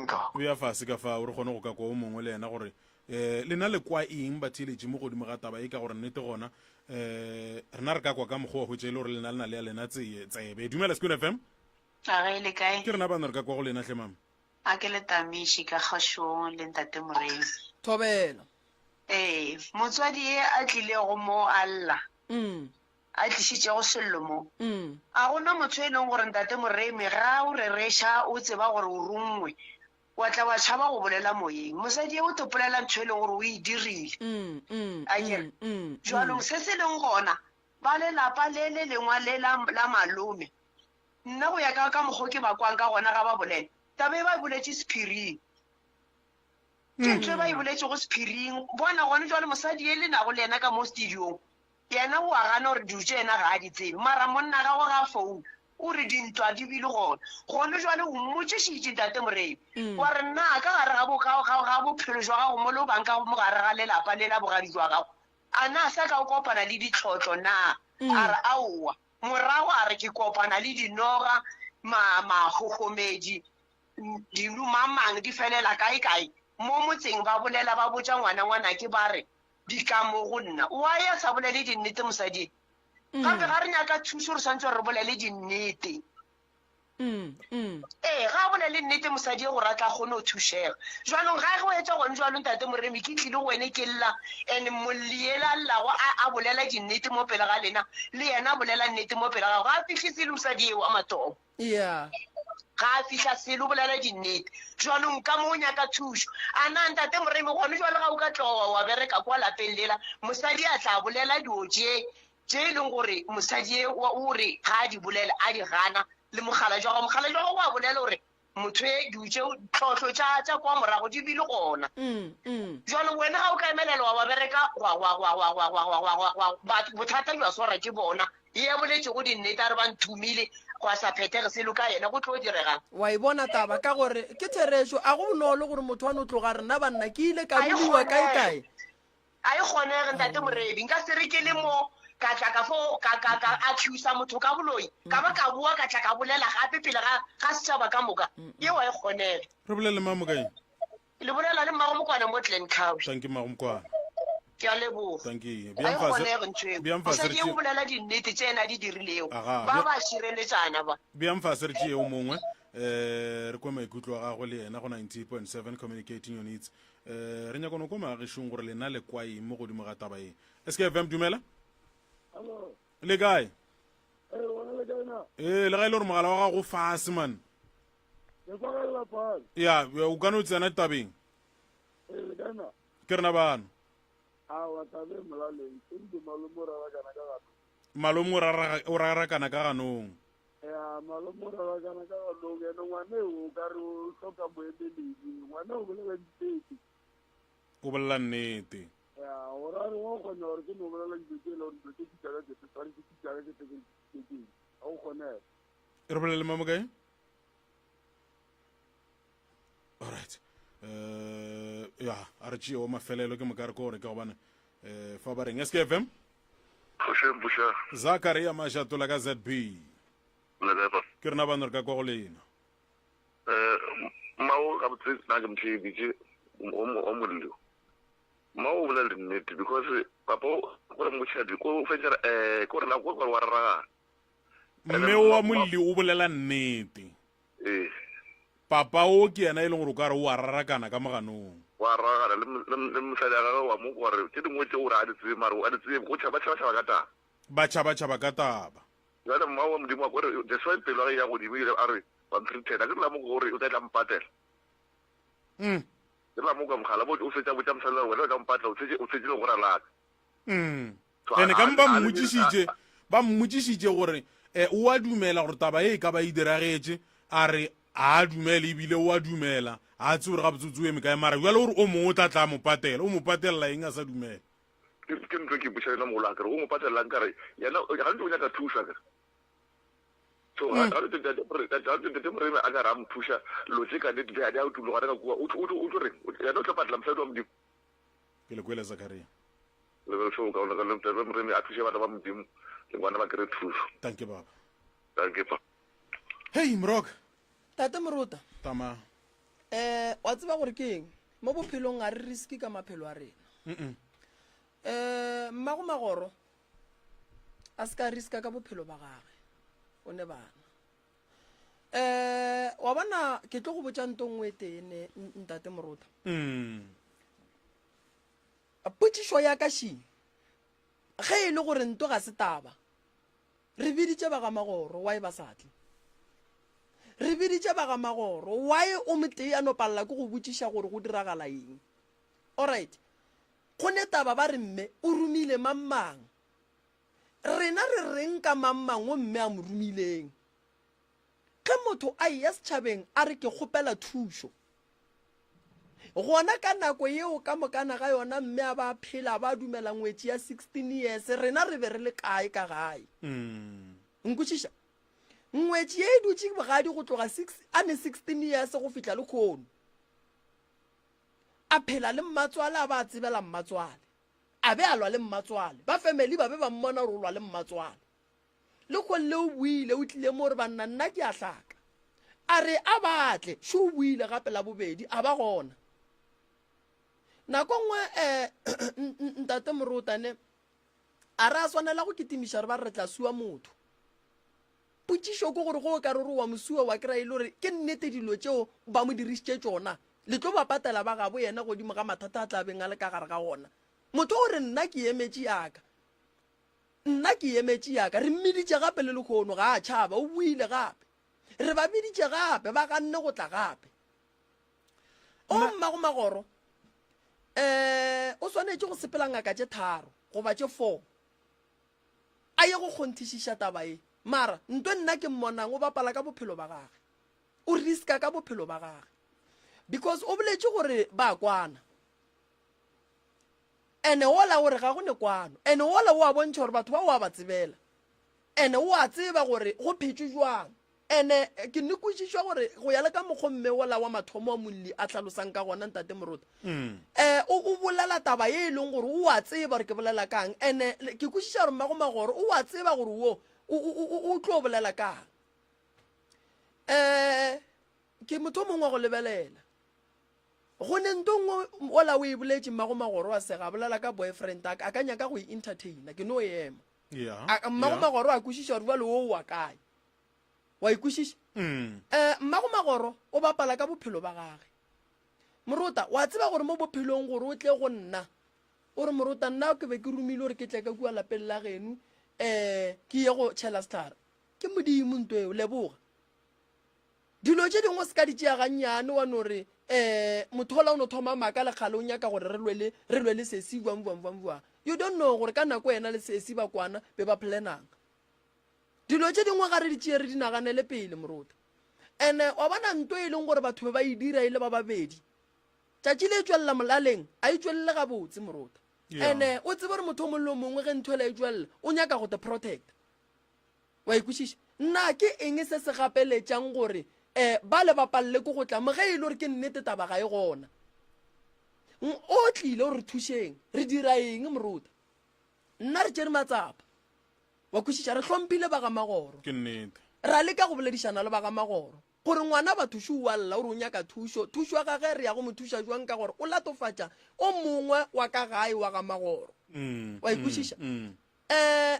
mka o ya fase ka fa o re kgone go ka kwa o mongwe le yena gore lena le kwa eng ba theletše mo godimo ga taba e ka gore nnete gona rena re ka kwa ka mokgwa go tšele gore lena le na le ya lena tsebe dumela School FM a ge le kae ke rena bana re ka kwa go lena hle mama a ke le tamiši ka kgašong le ntate moremi thobela motswadi e a tlilego mo alla a tlišitšego sello mo a gona motho e leng gore ntate moremi ga o rereša o tseba gore o rongwe wa tla wa tšhaba go bolela moyeng mosadi e o topolela ntho e leng gore o e dirile akere jwanong se se leng gona ba lelapa le le lengwa le la malome nna go ya ka mokgwa ke ba kwang ka gona ga ba bolela tabe ba boletše sephiring ke ntho e ba e boletše go sephiring bona gone jwale mosadi e le nago le yena ka mo studiong yena o a gana gore dijo ena ga a di tsebe mara monna gago ga founu o re dintwa di bile gone jwale o mmotšišitše ntate moremi wa re nna ka gare ga bophelo jwa gago mo le o banka mo gare ga lelapa le la bogadi jwa gago a na sa ka o kopana le ditlhotlo na a re aowa morago a re ke kopana le dinoga magogomedi dimamang di felela kae mo motseng ba bolela ba botša ngwana ke ba re di ka mo go nna wa ya sa bolele dinnete mosadi gape ga re nyaka thuso re santse re bolele dinnete ga bolele nnete mosadi e gore a tla kgone o thušega jwanong ga go etsa gone jwalo ntate moremi ke tlile go wene ke lla and molliela llago a bolela dinnete mo pele ga lena le yena a bolela nnete mo pele gago ga a fitlhe sele mosadi eo a matomo ga a fitlha sele o bolela dinnete jwanong ka mo o nyaka thuso a na ntate moremi gone jwale ga o ka tloga wa bereka kwa lapeng lela mosadi a tla bolela dio tše e leng gore mosadi o re ga a di bolela a di gana le mogala jwa go a bolela gore motho e diutše tlhotlho tša kwa morago di bile gona jalo wena ga o ka emelela wa bereka bothata jwa swara ke bona e ya boletse go dinnete a re ba nthumile go a sa phethege selo ka yena go tlo diregang wa e bona taba ka gore ke therešo a go bonolo gore motho wa no tloga rena banna ke ile ka boliwa kae a e kgonege ntate morebi nka se re ke le mo ka tla ka fo ka accusa motho ka boloi ka ba ka bua ka tla ka bolela gape pele ga setšhaba ka moka ye wa e kgonege re bolele mamo kae le bolela le mmago mokwana mo Glencoe thank you mmago mokwana ke a leboga thank you a e kgonege ntho mosadi o bolela dinnete tše ena di dirilego ba šireletsana ba biamfase re tšee o mongwe re kwa maikutlo a gagwe le yena go 90.7 communicating units re nyakone ko maagešong gore lena le kwa eng mo godimo ga taba eng SKFM dumela le kae le ga e le gore mogala wa gago fase man ya o ka no tsena tabeng ke rena bano malome o rarakana ka ganong o bolela nnete re bolele mamo kae alright ya a re tšeo mafelelo ke mokare ko gore ke gobane fa ba reng SKFM Zakaria Mashatola ka ZB ke rena bana re ka kwa go lena mao ga botse na ke mthibitse o mollo mao bola le nnete because papa gore motšhadi ko fetsa ko re la ko wa rara mme wa molli o bolela nnete papa o ke yena e leng gore o ka re o a rarakana ka moganong wa rara le mosadi a gagwe wa mo gore ke dingwe tse o re a di tsebe mare a di tsebe go tšhaba ka taba ba tšhaba ka taba jale mao wa modimo a kore deswa pelo ya godimo ile a re wa mtritela ke la mo gore o tla mpatela ke la mo ka mogala bo o fetsa botsa mosala wena o tla mpatela o tsetse le gore laka ene ka ba mmotšišitše gore o a dumela gore taba e ka ba e diragetse a re a dumela ebile o a dumela a tse gore ga botsotsi o eme kae mara jale gore o mongwe o tla tla mo patela o mo patelela eng a sa dumela ke ntho ke buša yena mogolo a kere o mo patelelang kare yena gantse o nyaka thusa kere so ga te moreme a ka ra mpusha lo tse ka nete di a utulogane ka kua o tlo reng ya no tla patla mosadi wa modimo ke le kwela Zakaria le so ka ona ka le moreme a thushe bana ba modimo le ngwana ba kere thuso thank you baba hey Mrok tate Moruta tama wa tseba gore ke eng mo bophelong a re riski ka maphelo a rena mmago magoro a se ka riska ka bophelo ba gage o ne bana wa bona ke tlo go botsa nto nngwe tene ntate Moruta potšišo ya ka šine ge e le gore nto ga se taba re biditše ba ga magoro wa e ba satle re biditše ba ga magoro wa e o motee a no palela ke go botšiša gore go diragala eng alright go ne taba ba re mme o rumile mammang rena re reng ka mammang o mme a mo rumileng ge motho a ya setšhabeng a re ke kgopela thušo gona ka nako yeo ka mokana ga yona mme a ba phela ba dumela ngwetši ya 16 years rena re be re le kae ka gae nkwešiša ngwetši ye e dutše bogadi go tloga 16 years go fihla le kgono a phela le mmatswale a ba tsebela mmatswale a be a lwa le mmatswale ba family ba be ba mmona gore o lwa le mmatswale le kgone le o buile o tlile mo gore banna nna ke a hlaka a re a batle še o buile gape la bobedi a ba gona nako nngwe ntate Morutane a re a swanela go ketimiša re ba re tla sua motho potšišo ke gore go o ka re wa mosua wa kry-a ile gore ke nnete dilo tšeo ba mo dirišitše tsona le tlo ba patela ba gabo yena godimo ga mathata a tla beng a le ka gare ga gona motho o re nna ke emetše yaka re mmeditše gape le lekgono ga a tšhaba o buile gape re ba biditše gape ba ganne go tla gape o mmago magoro o swanetše go sepela ngaka tše 3 goba tše 4 a ye go kgonthišiša taba e mara ntwe nna ke mmonang o bapala ka bophelo ba gage o riska ka bophelo ba gage because o boletše gore ba kwana ene ola gore ga go ne kwano ene ola o a bontšha gore batho ba o a ba tsebela ene o a tseba gore go phetšwe jwang ene ke ne kwešišwa gore go ya le ka mokgwa mme ola wa mathomo wa molli a tlhalosang ka gona ntate Moruta o bolela taba ye e leng gore o a tseba gore ke bolela kang ene ke kwešiša gore mmago magoro o a tseba gore wo o tlo bolela kang ke motho mongwe go lebelela go ne ntongwe ola o e boletše mmago magoro wa sega bolela ka boyfriend a ka nyaka go e-entertaina ke no ema mmago magoro a kwešiša gore bale o wa kae wa ikwešiša mmago magoro o bapala ka bophelo ba gage Moruta wa tseba gore mo bophelong gore o tle go nna o re Moruta nna ke be ke rumile gore ke tle ka kua lapeng la geno ke ye go tšhela star ke modimo ntweo leboga dilo tše dingwe se ka di tšea gannyane wa no re motho ola o no thoma maaka le kgale o nyaka gore re lwele sesi bua you don't know gore ka nako ena le sesi ba kwana be ba planang dilo tše dingwe ga re di tšee re di naganele pele Moruta ene wa bona nto e leng gore batho ba e dira ile ba babedi tšatši le tswelela molaleng a itswelele gabotse Moruta ene o tsebe gore motho o mollo mongwe ge ntho ela e tswelela o nyaka go te protect wa ikwešiša nna ke eng se se gapeletšang gore ba le bapalle ko go tla mo ge e le gore ke nnete taba ga e gona o tlile gore thušeng re dira eng Moruta nna re tšere matsapa wa kwešiša re hlomphile ba ga magoro ke nnete ra leka go boledišana le ba ga magoro gore ngwana ba thuše o alla gore o nyaka thušo ya gage re ya go mo thuša jwang ka gore o latofatša o mongwe wa ka gae wa ga magoro wa ikwešiša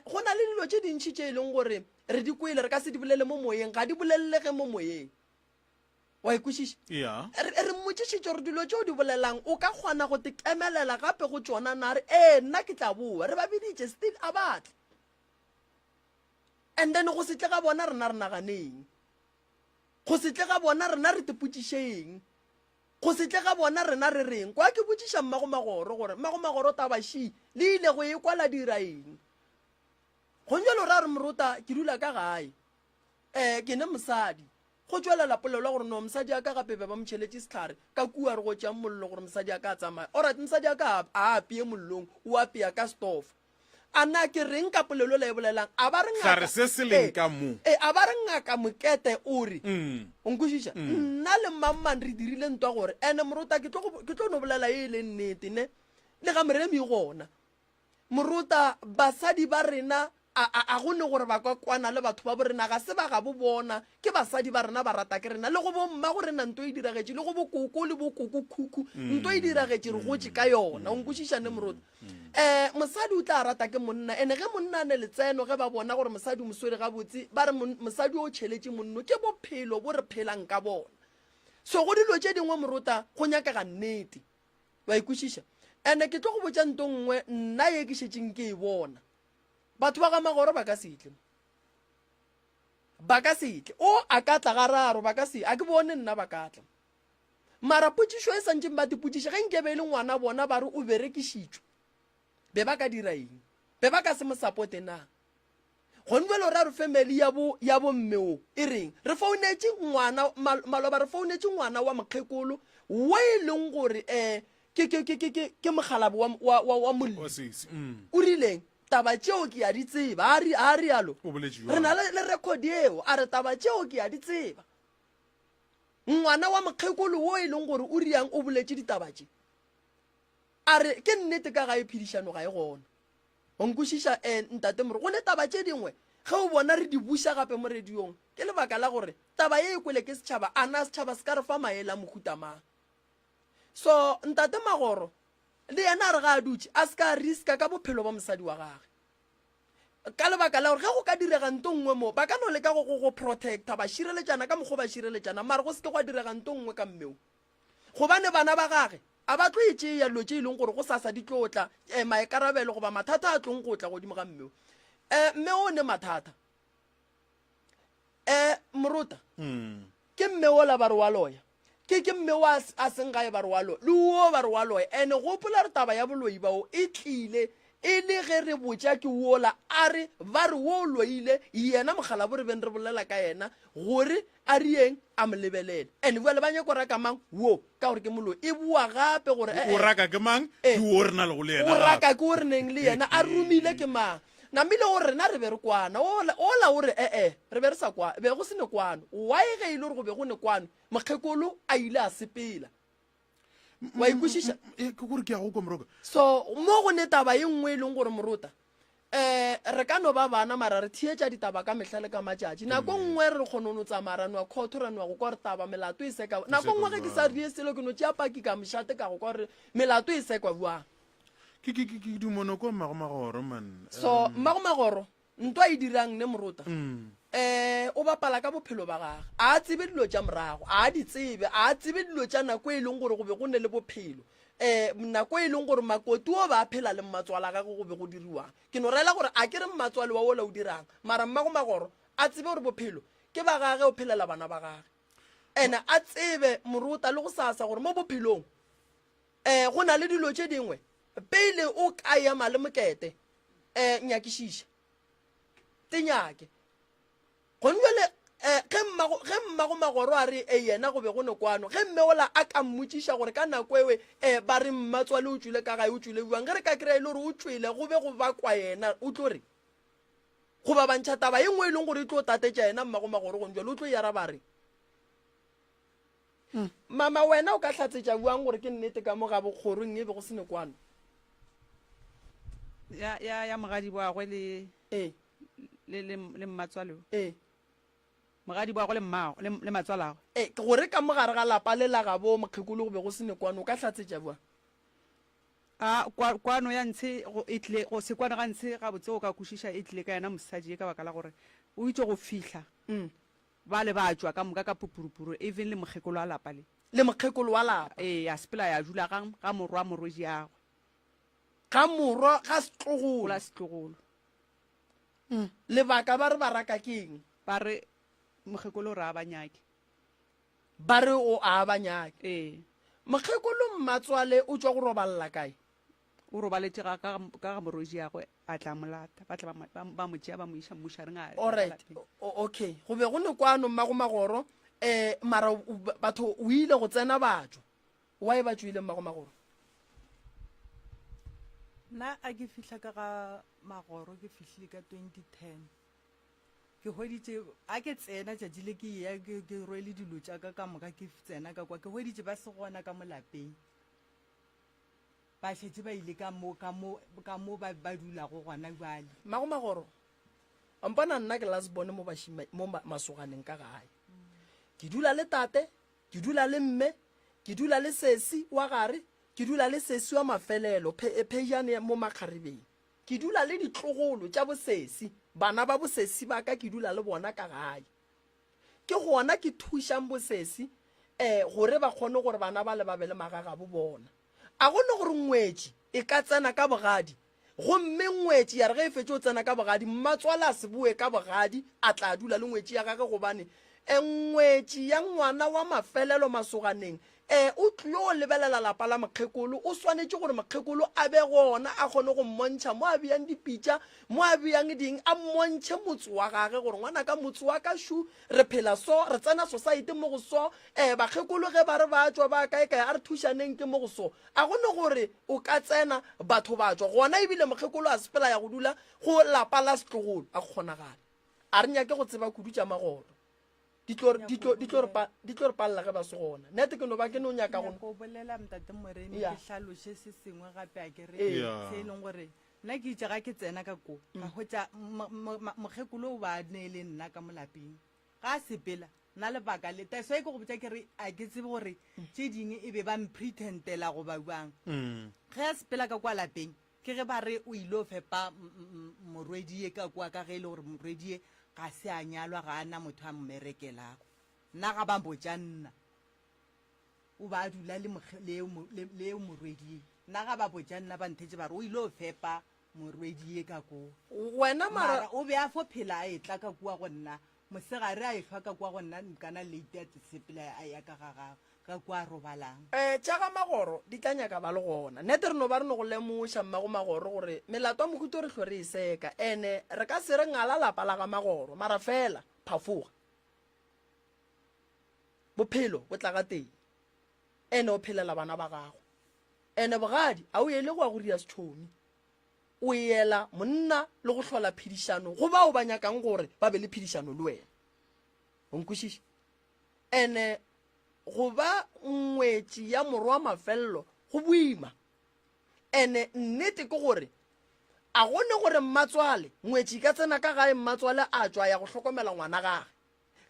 go na le dilo tše dintšhi tše e leng gore re di kwele re ka se di bolele mo moyeng ga di bolelelege mo moyeng wa ikwešiša re mmotšišitše gore dilo tšeo di bolelang o ka kgona go tekemelela gape go tšona na re nna ke tla boa re ba biditše still a batle and then go se tle ga bona rena re naganeng go se tle ga bona rena re tepotšišeng go se tle ga bona rena re reng kwa ke botšiša mmago magoro gore mmago magoro tabaši le ile go e kwala dira eng go njelo ra re Moruta ke dula ka gae ke ne mosadi go tswelela polelo gore no mosadi a ka gape be ba motšheletše setlhare ka kua re go tšea mollo gore mosadi a ka tsamaya alright mosadi a ka a apeye mollong o apea ka stofo a na ke reng ka polelo le e bolelang a ba re Tlhare se se leng ka moo. a ba re ngaka Mokete o re o nkwešiša nna le mmamman re dirile ntwa gore ene Moruta ke tlo no bolela e le nnete ne le ga moremi gona Moruta basadi ba rena a gone gore ba ka kwana le batho ba bo rena ga se ba ga bo bona ke basadi ba rena ba rata ke rena le go bomma go rena nto e diragetše le go bokoko le bokoko khuku nto e diragetše re gotse ka yona o nkwešišane Moruta mosadi o tla rata ke monna ene ge monna a ne letseno ge ba bona gore mosadi o moswere gabotse ba re mosadi o tšheletše monno ke bophelo bo re phelang ka bona so go dilo tše dingwe Moruta go nyakega nnete wa ikwešiša ene ke tlo go botša nto nngwe nna ye ke šetšeng ke e bona batho ba ga Magoro ba ka setle o a ka tla ga raro ba ka se a ke bone nna ba ka tla mara potšišo e santšeng ba dipotšiša ge nke be le ngwana bona ba re o berekišitšwe be ba ka dira eng be ba ka se mo supporte na gone bjale ra re family ya bo mmeo e reng re founetse ngwana maloba re founetse ngwana wa mokgekolo wa e leng gore ke mogalabi wa mollo o rileng taba tšeo ke ya di tseba a re alo re na le record eo a re taba tšeo ke ya di tseba ngwana wa mokgekolo wo e leng gore o riang o boletše ditaba tše a re ke nnete ka ga e phedišano ga e gona o nkwešiša ntate more go ne taba tše dingwe ge o bona re di buša gape mo radiong ke lebaka la gore taba ye e kwele ke setšhaba a na setšhaba se ka re fa maele a mohutamang so ntate Magoro le yena a re ga a dutše a se ka riska ka bophelo ba mosadi wa gage ka lebaka la gore ge go ka direga nto nngwe mo ba ka no leka go protecta ba šireletšana ka mokgwa ba šireletšana mare go se ke go direga nto nngwe ka mmeo gobane bana ba gage a ba tlo etšea lo tše e leng gore go sasa di tlotla maekarabelo goba mathata a tlong go tla godimo ga mmeo mme o ne mathata Moruta ke mmeo la ba re wa loya ke mmeo a seng gae ba re wa loya le wo ba re wa loya ene gopola re taba ya boloi bao e tlile e le ge re botša ke wola a re ba re wo loile yena mogala bo re beng re bolela ka yena gore a rieng a mo lebelele ene bjale ba nyako raka mang wo ka gore ke moloi e bua gape gore o raka ke mang ke wo re na le go le yena o raka ke o re neng le yena a rumile ke mang namile o rena re be re kwana ola o re re be re sa kwa be go se ne kwano wa e ge ile gore go be go ne kwano mokgekolo a ile a sepela wa ikwešiša ke gore ke ya go komroka so mo go ne taba e nngwe e leng gore Moruta re ka no ba bana mara re thietša ditaba ka mehla le ka matšatši nako nngwe re kgone no tsamaya ranwa khotho ranwa go kwa re taba melato e seka nako nngwe ge ke sa rie selo ke no tšea paki ka mošate ka go kwa re melato e sekwa buang ke dimonoko Magoro man so Magoro ntwa e dirang ne Moruta o bapala ka bophelo ba gage a tsebe dilo tša morago a di tsebe a tsebe dilo tša nako e leng gore go be go ne le bophelo nako e leng gore makoti o ba phela le mmatswala gage go be go diriwang ke no rela gore a ke re mmatswale wa ola o dirang mara Magoro a tsebe gore bophelo ke ba gage o phelela bana ba gage ene a tsebe Moruta le go sasa gore mo bophelong go na le dilo tše dingwe pele o ka ema le Mokete nyakišiša tenyake gone bjale ge Magoro a re yena go be go ne kwano ge mme ola a ka mmotšiša gore ka nako ewe ba re mmatswale o tswile ka gae o tswile buang ge re ka kry-a e le gore o tswile go be go bakwa yena o tlo re go ba bantšha taba e nngwe e leng gore e tlo tatetša yena Magoro gone bjale o tlo yara ba re mama wena o ka hlatsetša buang gore ke nnete ka mo ga bokgorong e be go se ne kwano ya mogadi boagwe le mmatswale mogadi boagwe le matswalago ke gore ka mogare ga lapa le la gabo mokgekolo go be go se ne kwano o ka hlatsetša buang kwano ya ntshe go se kwano ga ntshe ga botse o ka kwešiša e tlile ka yena mosadi e ka baka la gore o itse go fitlha ba le ba tswa ka moka ka pupurupuru even le mokgekolo a lapa le mokgekolo wa lapa a sepela ya dula ga morwa moroji yagwe ga morwa ga setlogolo lebaka ba re ba raka keng ba re mokgekolo re a banyake ba re o a banyake mokgekolo mmatswale o tswa go robalela kae o robaletse ka ga moroji yagwe a tla molata ba tla ba mo tšea ba mo iša mmošareng alright okay go be go ne kwano Magoro mara batho o ile go tsena batswa wa e ba tswile Magoro nna a ke fihla ka ga magoro ke fihlile ka 2010 ke hweditse a ke tsena tšatši le ke ya ke rwele dilo tša ka moka ke tsena ka kwa ke hweditse ba se gona ka molapeng ba šetse ba ile ka mo ba dulago gona bjale magoro ampana nna ke last bone mo masoganeng ka gae ke dula le tate ke dula le mme ke dula le sesi wa gare ke dula le sesi wa mafelelo pejane mo makgarebeng ke dula le ditlogolo tša bosesi bana ba bosesi ba ka ke dula le bona ka gae ke gona ke thušang bosesi gore ba kgone gore bana ba le babele magaga bo bona a gone gore ngwetši e ka tsena ka bogadi gomme ngwetši ya re ge e fetse o tsena ka bogadi mmatswala a se boe ka bogadi a tla dula le ngwetši ya gage gobane ngwetši ya ngwana wa mafelelo masoganeng o tlile o lebelela lapa la mokgekolo o swanetše gore mokgekolo a be gona a kgone go mmontšha mo a beyang dipitša mo a beyang ding a mmontšhe motse wa gage gore ngwana ka motse wa ka šu re phela so re tsena society mo go so bakgekolo ge ba re ba tswa ba kae a re thušaneng ke mo go so a gone gore o ka tsena batho ba tswa gona ebile mokgekolo a sepela ya go dula go lapa la setlogolo a kgonagala a re nyake go tseba kudu tša magoro di tlo re palela ge ba se gona nnete ke no ba ke no nyaka go bolela mtate moreni ke hlaloše se sengwe gape a ke re se e leng gore nna ke itse ga ke tsena ka ko ka hwetša mokgekolo o ba neele nna ka molapeng ga a sepela nna lebaka le taso e ke go botsa ke re a ke tsebe gore tše dingwe e be ba mpretendela go ba bang ge a sepela ka kwa lapeng ke ge ba re o ile o fepa morwedie ka kwa ka ge e le gore morwedie ga se a nyalwa ga ana motho a mmerekelago nna ga ba mbotša nna o ba dula leo morwedie nna ga ba botša nna ba nthetše ba re o ile o fepa morwedie ka koo wena mara o be a fo phela a etla ka kua go nna mosegare a ehlwa ka kua go nna kana late a tsepela a ya ka gagago ka kua robalang tša ga magoro di tla nyaka ba le gona nnete re no ba re no go lemoša mmago magoro gore melato a mohuto re tlho re e seka ene re ka se re ngala lapa la ga magoro mara fela phafoga bophelo bo tla ga teng ene o phelela bana ba gago ene bogadi a o ele go a go ria setšhomi o ela monna le go hlola phedišano go bao ba nyakang gore ba be le phedišano le wena o nkwešiša ene go ba ngwetši ya morwa mafelelo go boima ene nnete ke gore a gone gore mmatswale ngwetši ka tsena ka gae mmatswale a tswa ya go hlokomela ngwana gage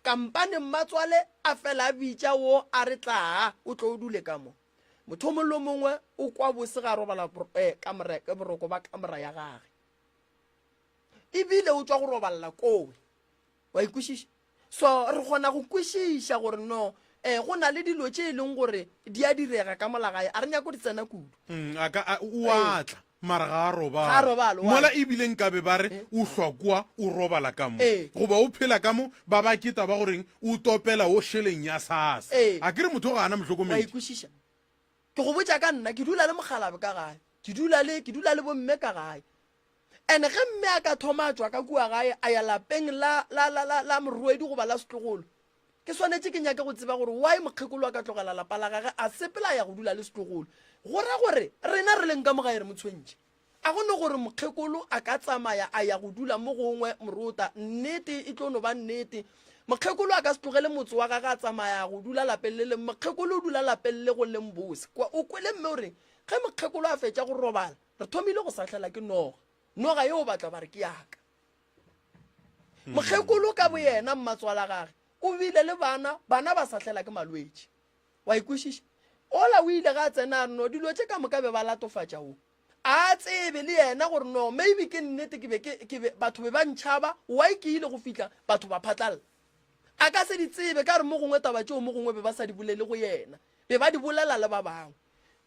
kampane mmatswale a fela a bitša wo a re tlaa o tlo o dule ka mo motho mollo mongwe o kwa bose ga robala ka boroko ba kamera ya gage ebile o tswa go robalela kowe wa ikwešiša so re kgona go kwešiša gore no go na le dilo tše e leng gore di a direga ka molagae a re nyako di tsena kudu o atla mara ga a robala mola ebile nkabe ba re o hlokwa o robala ka mo goba o phela ka mo ba ba kita ba goreng o topela o sheleng ya sasa a ke re motho ga ana motlhokomedi ikwešiša ke go botša ka nna ke dula le mogalabe ka gae ke dula le bomme ka gae ene ge mme a ka thoma a tswa ka kua gae a ya lapeng la morwedi goba la setlogolo ke swanetše ke nyake go tseba gore why mokgekolo a ka tlogela lapa la gage a sepela ya go dula le setlogolo gora gore rena re leng ka mogae re motshwentše a gone gore mokgekolo a ka tsamaya a ya go dula mo gongwe morota nnete e tlo no ba nnete mokgekolo a ka se tlogele motse wa gage a tsamaya go dula lapeng le leng mokgekolo o dula lapeng le go leng bose o kwele mme gore ge mokgekolo a fetša go robala re thomile go sahlela ke noga yo o batla ba re ke yaka mokgekolo ka boyena mmatswala gage o bile le bana ba sahlela ke malwetši wa ikwešiša ola o ile ga a tsena no dilo tše ka moka be ba latofatša o a tsebe le yena gore no maybe ke nnete batho be ba ntšhaba why ke ile go fihla batho ba phatlalela a ka se di tsebe ka re mo gongwe taba tšeo mo gongwe be ba sa di bolele go yena be ba di bolela le ba bangwe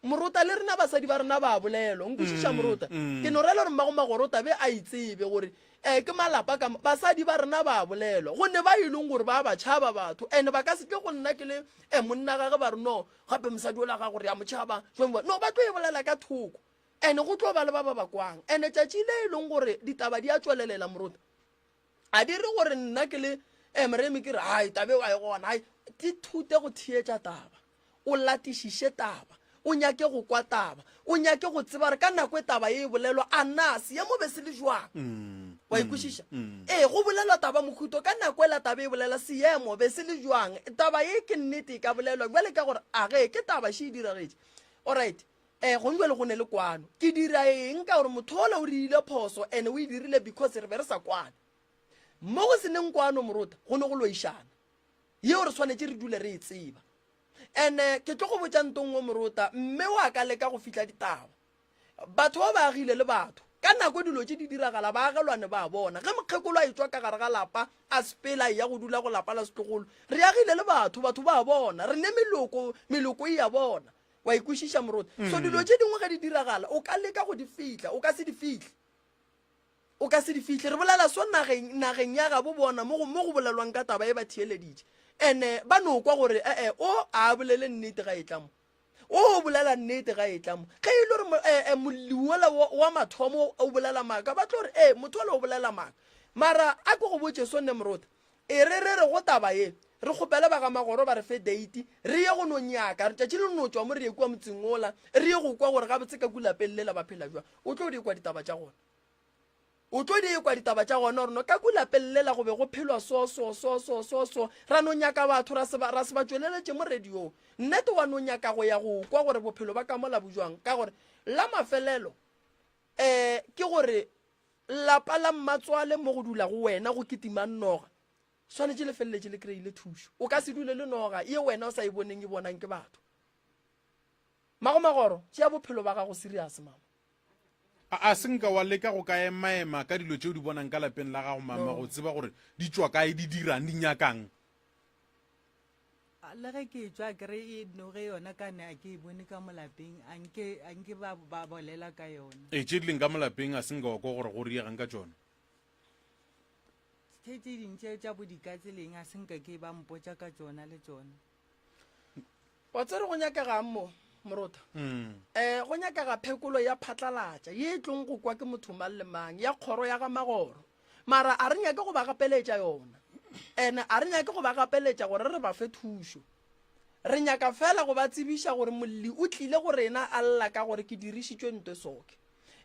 morota le rena basadi ba rena ba bolelwa nkwešiša morota ke no rela gore magorota be a itsebe gore ke malapa ka basadi ba rena ba bolelwa gonne ba ileng gore ba ba tšhaba batho ene ba ka se tle go nna ke le monna gage ba re no gape mosadi o la ga gore ya motšhaba no ba tlo e bolela ka thoko ene go tlo ba le ba ba kwang ene tšatši le e leng gore ditaba di a tswelelela morota a di re gore nna ke le moremi ke re hai tabe wa e gona hai di thute go thietša taba o latišiše taba o nyake go kwa taba o nyake go tseba re ka nako e taba e bolelwa a nna seemo be se le jwang wa ikwešiša go bolelwa taba mokhuto ka nako e la taba e bolela seemo be se le jwang taba e ke nnete e ka bolelwa bjale ka gore age ke taba še e diragetse alright go njwele go ne le kwano ke dira eng ka gore motho ole o dirile phoso and o e dirile because re be re sa kwane mo go seneng kwano morota go ne go loišana yeo re tshwanetse re dule re e tseba and ke tlo go botsa ntongwe morota mme wa ka leka go fitla ditaba batho ba ba agile le batho ka nako dilo tse di diragala ba agelwane ba bona ge mokgekolo a etswa ka gare ga lapa a sepela ya go dula go lapa la setlogolo re agile le batho ba bona re ne meloko e ya bona wa ikwešiša morota so dilo tse dingwe ge di diragala o ka leka go di fitla o ka se di fihle re bolela so nageng ya gabo bona mo go bolelwang ka taba e ba thieleditše ene ba no kwa gore o a bolele nnete ga e tlamo o bolela nnete ga e tlamo ge e le gore moliola wa mathomo o bolela maaka ba tlo gore motho ole o bolela maaka mara a ko go botse sonne morota e re go taba e re kgopele ba ga magoro ba re fe date re ye go no nyaka re tšatši le no tswa mo re ye kwa motseng ola re ye go kwa gore ga botse ka kulapelelela ba phela jwa o tlo di kwa ditaba tša gona o tlo di kwa ditaba tša gona gore no ka kulapelelela go be go phelwa so ra no nyaka batho ra se ba tšweleletše mo radiong nnete wa no nyaka go ya go kwa gore bophelo ba ka mola bojwang ka gore la mafelelo ke gore lapa la mmatswale mo go dula go wena go kitima noga swanetše le feleletše le kry-ile thušo o ka se dule le noga ye wena o sa e boneng e bonang ke batho magoro tšea bophelo ba gago serious mama a senka wa leka go ka emaema ka dilo tšeo di bonang ka lapeng la gago mama go tseba gore di tšwa kae di dirang di nyakang le ge ke tswa kere e noge yona ka ne a ke e bone ka molapeng anke ba bolela ka yona tše di leng ka molapeng a senka wa kwa gore go riegang ka tšona tše dintše tša bodikatseleng a senka ke ba mpotša ka tšona le tšona wa tsere go nyakegang mo morota go nyakaga phekolo ya phatlalatša ye tlong go kwa ke motho mang le mang ya kgoro ya ga magoro mara a re nyake go ba gapeletša yona ene a re nyake go ba gapeletša gore re ba fe thušo re nyaka fela go ba tsebiša gore molli o tlile go rena a lla ka gore ke dirišitšwe nto soke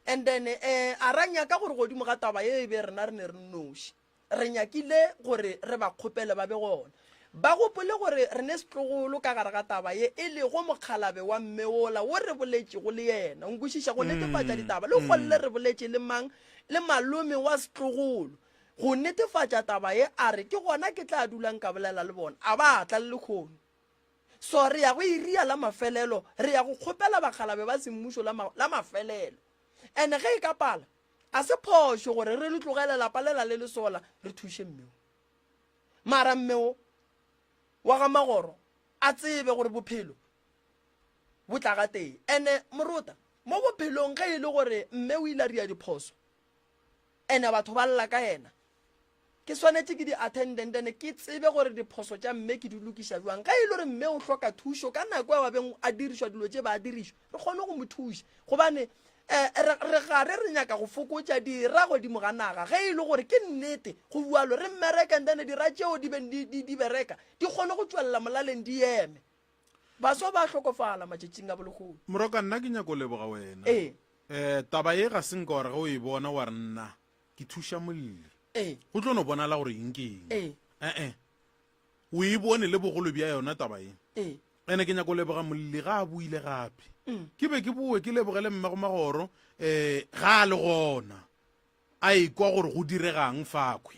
and then a ra nyaka gore godimo ga taba ye e be rena re ne re noši re nyakile gore re ba kgopele ba be gona ba gopole gore re ne setlogolo ka gare ga taba ye e le go mokgalabe wa mmeola wo re boletše go le yena o nkwešiša go netefatša ditaba le golle re boletše le mang le malome wa setlogolo go netefatša taba ye a re ke gona ke tla dulang ka bolela le bona a ba tla le lekgono so re ya go iria la mafelelo re ya go kgopela bakgalabe ba semmušo la mafelelo ene ge e ka pala a se phošo gore re le tlogele lapalela le lesola re thuše mmeo mara mmeo wa ga magoro a tsebe gore bophelo bo tla ga teng ene morota mo bophelong ge e le gore mme o ile a ria diphoso ene batho ba lla ka yena ke swanetše ke di-attendant ene ke tsebe gore diphoso tša mme ke di lokiša jwang ge e le gore mme o hloka thušo ka nako ya babeng a dirišwa dilo tše ba a dirišwa re kgone go mo thuša gobane re gare re nyaka go fokotša dira godimo ga naga ge e le gore ke nnete go bualo re mmereka ntane dira tšeo di bereka di kgone go tšwelela molaleng di eme baswa ba hlokofala matšatšing a bolekgolo moroka nna ke nyako leboga wena taba ye ga senka gore ge o e bona wa re nna ke thuša molli go tlo no bonala gore enkeng o e bone le bogolo bja yona taba ye ene ke nyako leboga molli ga a buile gape ke be ke boe ke lebogele mmego magoro ga a le gona a ekwa gore go diregang fakwe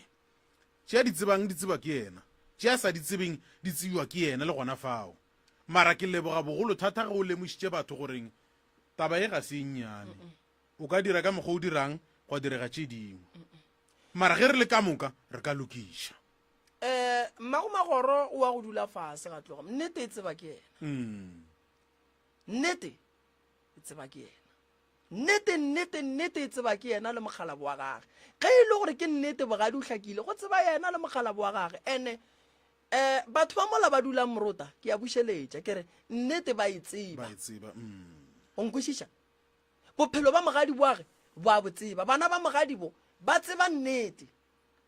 tše a di tsebang di tseba ke yena tše a sa di tsebeng di tsebiwa ke yena le gona fao mara ke leboga bogolo thata ge o lemošitše batho goreng taba ye ga se nnyane o ka dira ka mokgwa o dirang go direga tše dingwe mara ge re le ka moka re ka lokiša mmago magoro o a go dula fase ga tloga nnete e tseba ke yena nnete e tseba ke yena nnete e tseba ke yena le mokgalabo wa gage ge e le gore ke nnete bogadi o hlakile go tseba yena le mokgalabo wa gage ene batho ba mola ba dulang morota ke a bušeletša ke re nnete ba e tseba o nkwešiša bophelo ba mogadi boage bo a botseba bana ba mogadi bo ba tseba nnete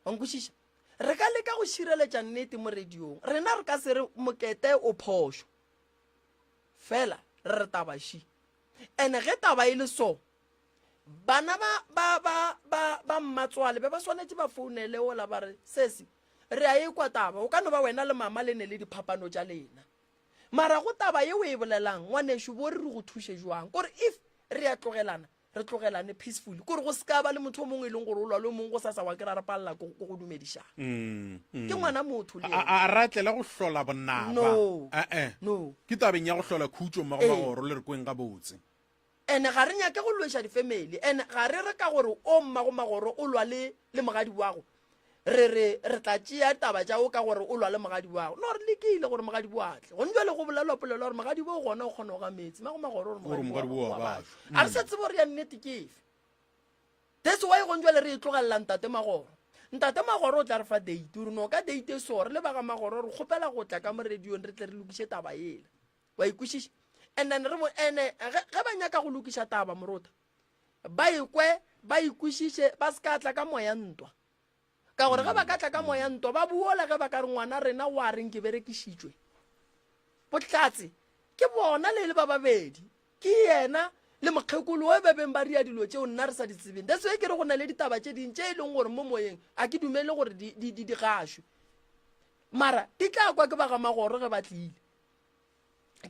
o nkwešiša re ka leka go šireletša nnete mo radiong rena re ka se re mokete o phošo fela re re tabashi ene ge taba e le so bana ba mmatswale be ba swanetse ba founele ola ba re sesi re a ekwa taba o ka no ba wena le mama le ne le diphapano tša lena mara go taba ye o e bolelang ngwanesho bo re re go thushe jwang kore if re a tlogelana re tlogelane peacefully kore go ska ba le motho o mongwe e leng gore o lwa le mongwe go sa sa wa ke ra rapalela go dumedišana ke ngwana motho le a ratlela go hlola bonnaba no ke tabeng ya go hlola khutso magoro le re kweng ga botse ene ga re nyake go lwesa difamily ene ga re re ka gore o mmago magoro o lwa le mogadi wago re tla tšea taba tšao ka gore o lwa le mogadi wago no re lekile gore mogadi boatle go njwa le go bolelwa polelo gore mogadi bo gona o kgona go ga metsi mago magoro gore mogadi bo wa a re se tsebo re ya nnete ke efe that's why go njwa le re e tlogelela ntate magoro o tla re fa date ore no ka date so re le ba ga magoro re kgopela go tla ka mo radiong re tle re lokiše taba ele wa ikwešiša and then ene ge ba nyaka go lokiša taba morota ba ikwešiše ba se ka tla ka moya ntwa ka gore ge ba ka tla ka moya ntwa ba buola ge ba ka re ngwana rena wa reng ke berekišitšwe botlatse ke bona le ba babedi ke yena le mokgekolo o bebeng ba ria dilo tšeo nna re sa di tsebeng that's why ke re go na le ditaba tše ding tše e leng gore mo moyeng a ke dumele gore di gašwe mara di tla kwa ke ba ga magoro ge ba tlile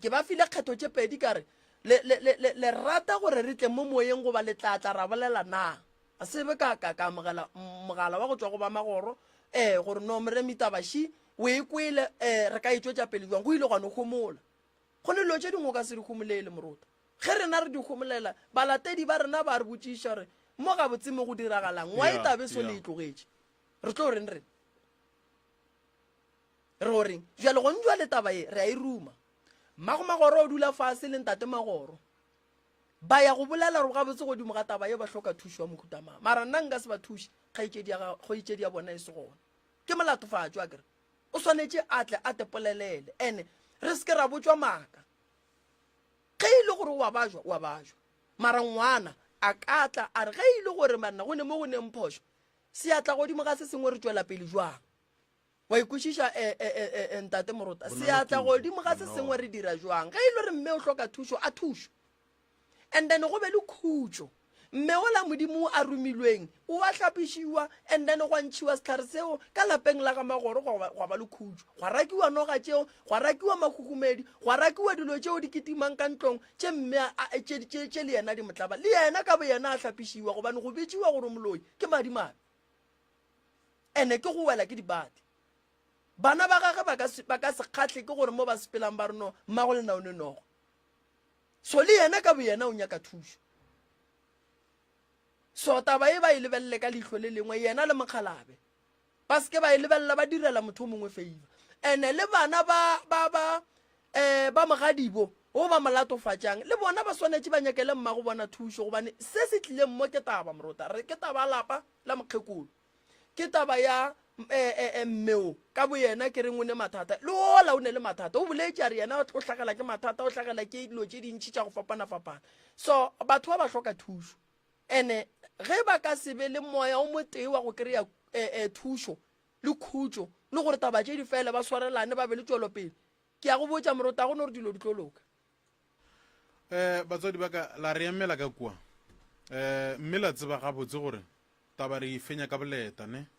ke ba file kgetho tše pedi ka re le rata gore re tle mo moyeng goba le tlatla ra bolela na a sebe ka mogala wa go tswa go ba magoro gore no moremi tabashi o e kwele re ka itšwetša pele jwang go ile gone gomola go ne lo tše dingwe ka se di homolele morota ge rena re di homolela balatedi ba rena ba re botšiša re mo ga botsimo go diragalang wa e tabe so le e tlogetše re tlo reng re goreng jalo go njwa le taba e re a e ruma magoro o dula fase le ntate magoro ba ya go bolela gore ga botse godimo ga taba ye ba hloka thušo wa mokhutamang mara nna nka se ba thuše kgaitšedi ya bona e se gona ke molatofatšo a kere o swanetše atle a tepolelele ene re se ke ra botswa maaka ge e le gore wa bajwa mara ngwana a ka tla a re ge e le gore manna go ne mo go neng phošo se atla godimo ga se sengwe re tswela pele jwang wa ikwešiša ntate morota se atla godimo ga se sengwe re dira jwang ge e le gore mme o hloka thušo a thušo and then go be le khutso mme ola modimo a rumilweng o ba hlapišiwa and then go ntšhiwa setlhare seo ka lapeng la ga magoro go ba le khutso go rakiwa noga tšeo go rakiwa makhukhumedi go rakiwa dilo tšeo di ketimang ka ntlong tše mme tše le yena di motlaba le yena ka bo yena a hlapišiwa gobane go betšiwa gore moloi ke madimabe ene ke go wela ke dibate bana ba gage ba ka se kgatlhe ke gore mo ba sepelang ba reno mmago le naone nogo so le yena ka bo yena o nyaka thušo so taba e ba e lebelele ka leitlho le lengwe yena le mokgalabe ba seke ba e lebelela ba direla motho o mongwe favor ene le bana ba mogadibo o ba molatofatšang le bona ba swanetše ba nyakele mma go bona thušo gobane se se tlile mmo ke taba morota re ke taba lapa la mokgekolo ke taba ya mmeo ka bo yena ke reng o ne mathata le ola o ne le mathata o boletše a re yena o hlagela ke mathata o hlagela ke dilo tše dintšhi tša go fapana-fapana so batho ba ba hloka thušo ene ge ba ka se be le moya o motee wa go kry-a thušo le khutso le gore taba tše di fele ba swarelane ba be le tšwelopele ke ya go botša morota go ne gore dilo di tlo loka batswadi ba ka la re emela ka kua mme la tseba gabotse gore taba re e fenya ka boleta ne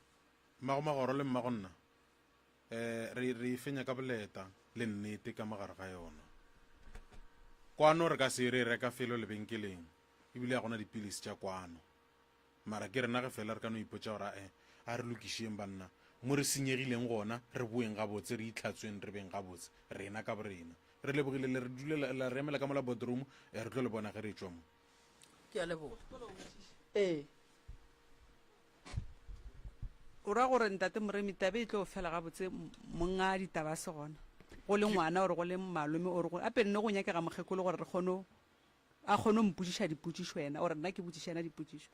magoro le mmagonna re e fenya ka boleta le nnete ka mogare ga yona kwano re ka se re reka felo lebenkeleng ebile ya gona dipilisi tša kwano mara ke rena ge fela re ka no ipotša gore a re lokišeng banna mo re senyegileng gona re boeng gabotse re itlhatsweng re beng gabotse rena ka borena re lebogile le re dule la re emela ka mola bodroom re tlo le bona ge re tšwa mo ke a leboga o ra gore ntate moremi tabe e tlo fela gabotse monga ditaba se gona go le ngwana gore go le malome ore go ape nne go nyakega mokgekolo gore re a kgone mpotsiša dipotšišo ena ore nna ke botsiša ena dipotšišo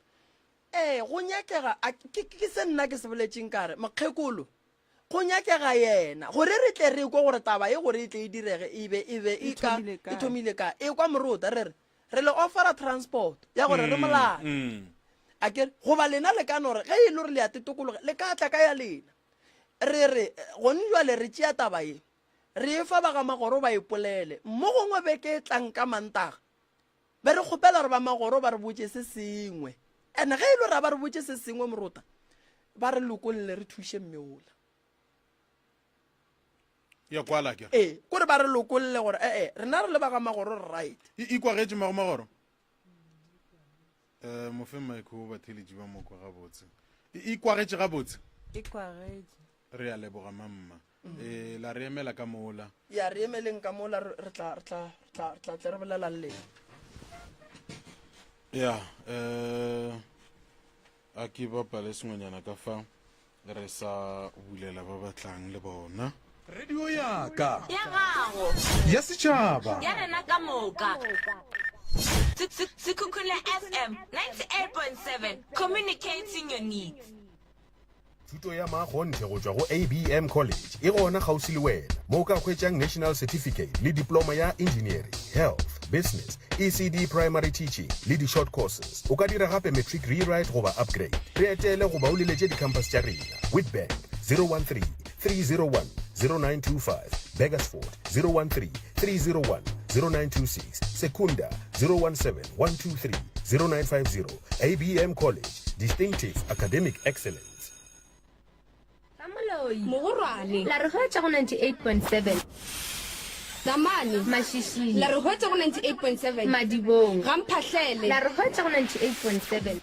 go nyakega ke se nna ke se boletšeng kare mokgekolo go nyakega yena gore re tle re kwa gore taba e gore e tle e direge e thomile ka e kwa morota re le offera transport ya gore re molana a kere goba lena le ka nore ge e le gore le ya tetokologe le ka tla ka ya lena re gone jwale re tšea taba e re fa ba ga magoro ba ipolele mo gongwe beke e tlang ka Mantaga be re kgopela re ba magoro ba re botse se sengwe ene ge e le ra ba re botse se sengwe Moruta ba re lokolle re thushe mmeola ya kwala ke kore ba re lokolle gore rena re le ba ga magoro right e kwagetse magoro mofe maiko ba theletši ba moko gabotse e kwagetse gabotse e kwagetse re ya leboga mamma la re emela ka mola ya re emeleng ka mola re tla re bolela le ya a ke bapale sengwenyana ka fa re sa bulela ba batlang le bona radio yaka ya gago ya setšhaba ya rena ka moka Sekhukhune FM 98.7 communicating your needs. thuto ya magontle go tswa go ABM College e gona gausi le wena mo ka khwetšang national certificate le diploma ya engineering, health, business, ECD primary teaching le di-short courses o ka dira gape matric rewrite goba upgrade re etele goba o leletše di-campus tša rena Witbank 013 301 0925 Bakersford 013 301 0926 Secunda 017 123 0950 ABM College distinctive academic excellence Mogorwane la re hwetša go 98.7 Damane Mashishi la re hwetša go 98.7 Madibong Gamphahlele la re hwetša go 98.7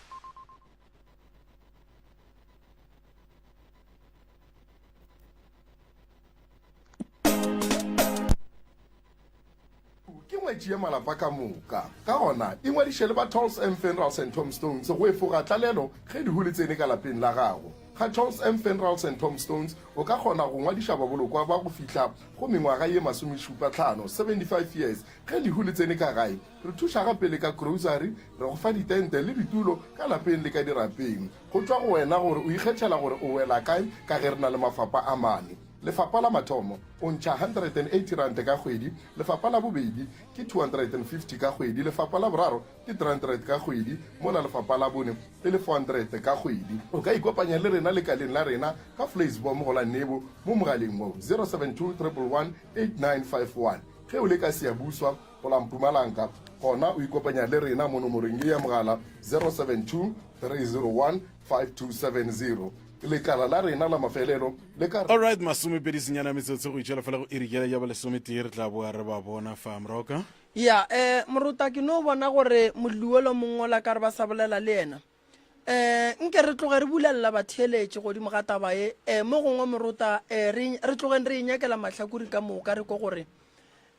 ke ngwetši ye malapa ka moka ka gona e ngwadiše le ba Tolls M Funerals and Tombstones go efoga tlalelo ge di hule tsene ka lapeng la gago ga Tolls M Funerals and Tombstones o ka kgona go ngwadiša babolokwa ba go fihla go mengwaga ye 75 75 years ge di hule tsene ka gae re thuša gape le ka grocery re go fa ditente le ditulo ka lapeng le ka dirapeng go tswa go wena gore o ikgethela gore o wela kae ka ge re na le mafapa a mane lefapha la mathomo o ntšha 180 rand ka kgwedi lefapha la bobedi ke 250 ka kgwedi lefapha la boraro ke 300 ka kgwedi mola lefapha la bone e le 400 ka kgwedi o ka ikopanya le rena lekaleng la rena ka Flacebom go la Nebo mo mogaleng mo 072 111 8951 ge o le ka Seabuswa go la Mpumalanga gona o ikopanya le rena mo nomorong ya mogala 072 301 5270 lekala la rena la mafelelo le ka all right masomepedi senyana metsotso go itšhela fela go irikela ya ba lesomete re tla boa re ba bona fa Mroka ya Moruta ke no bona gore modluelo mongola ka re ba sa bolela le ena nke re tloge re bulela batheletše godimo ga taba e mo gongwe Moruta re tlogeng re inyakela mahlakuri ka moka re ko gore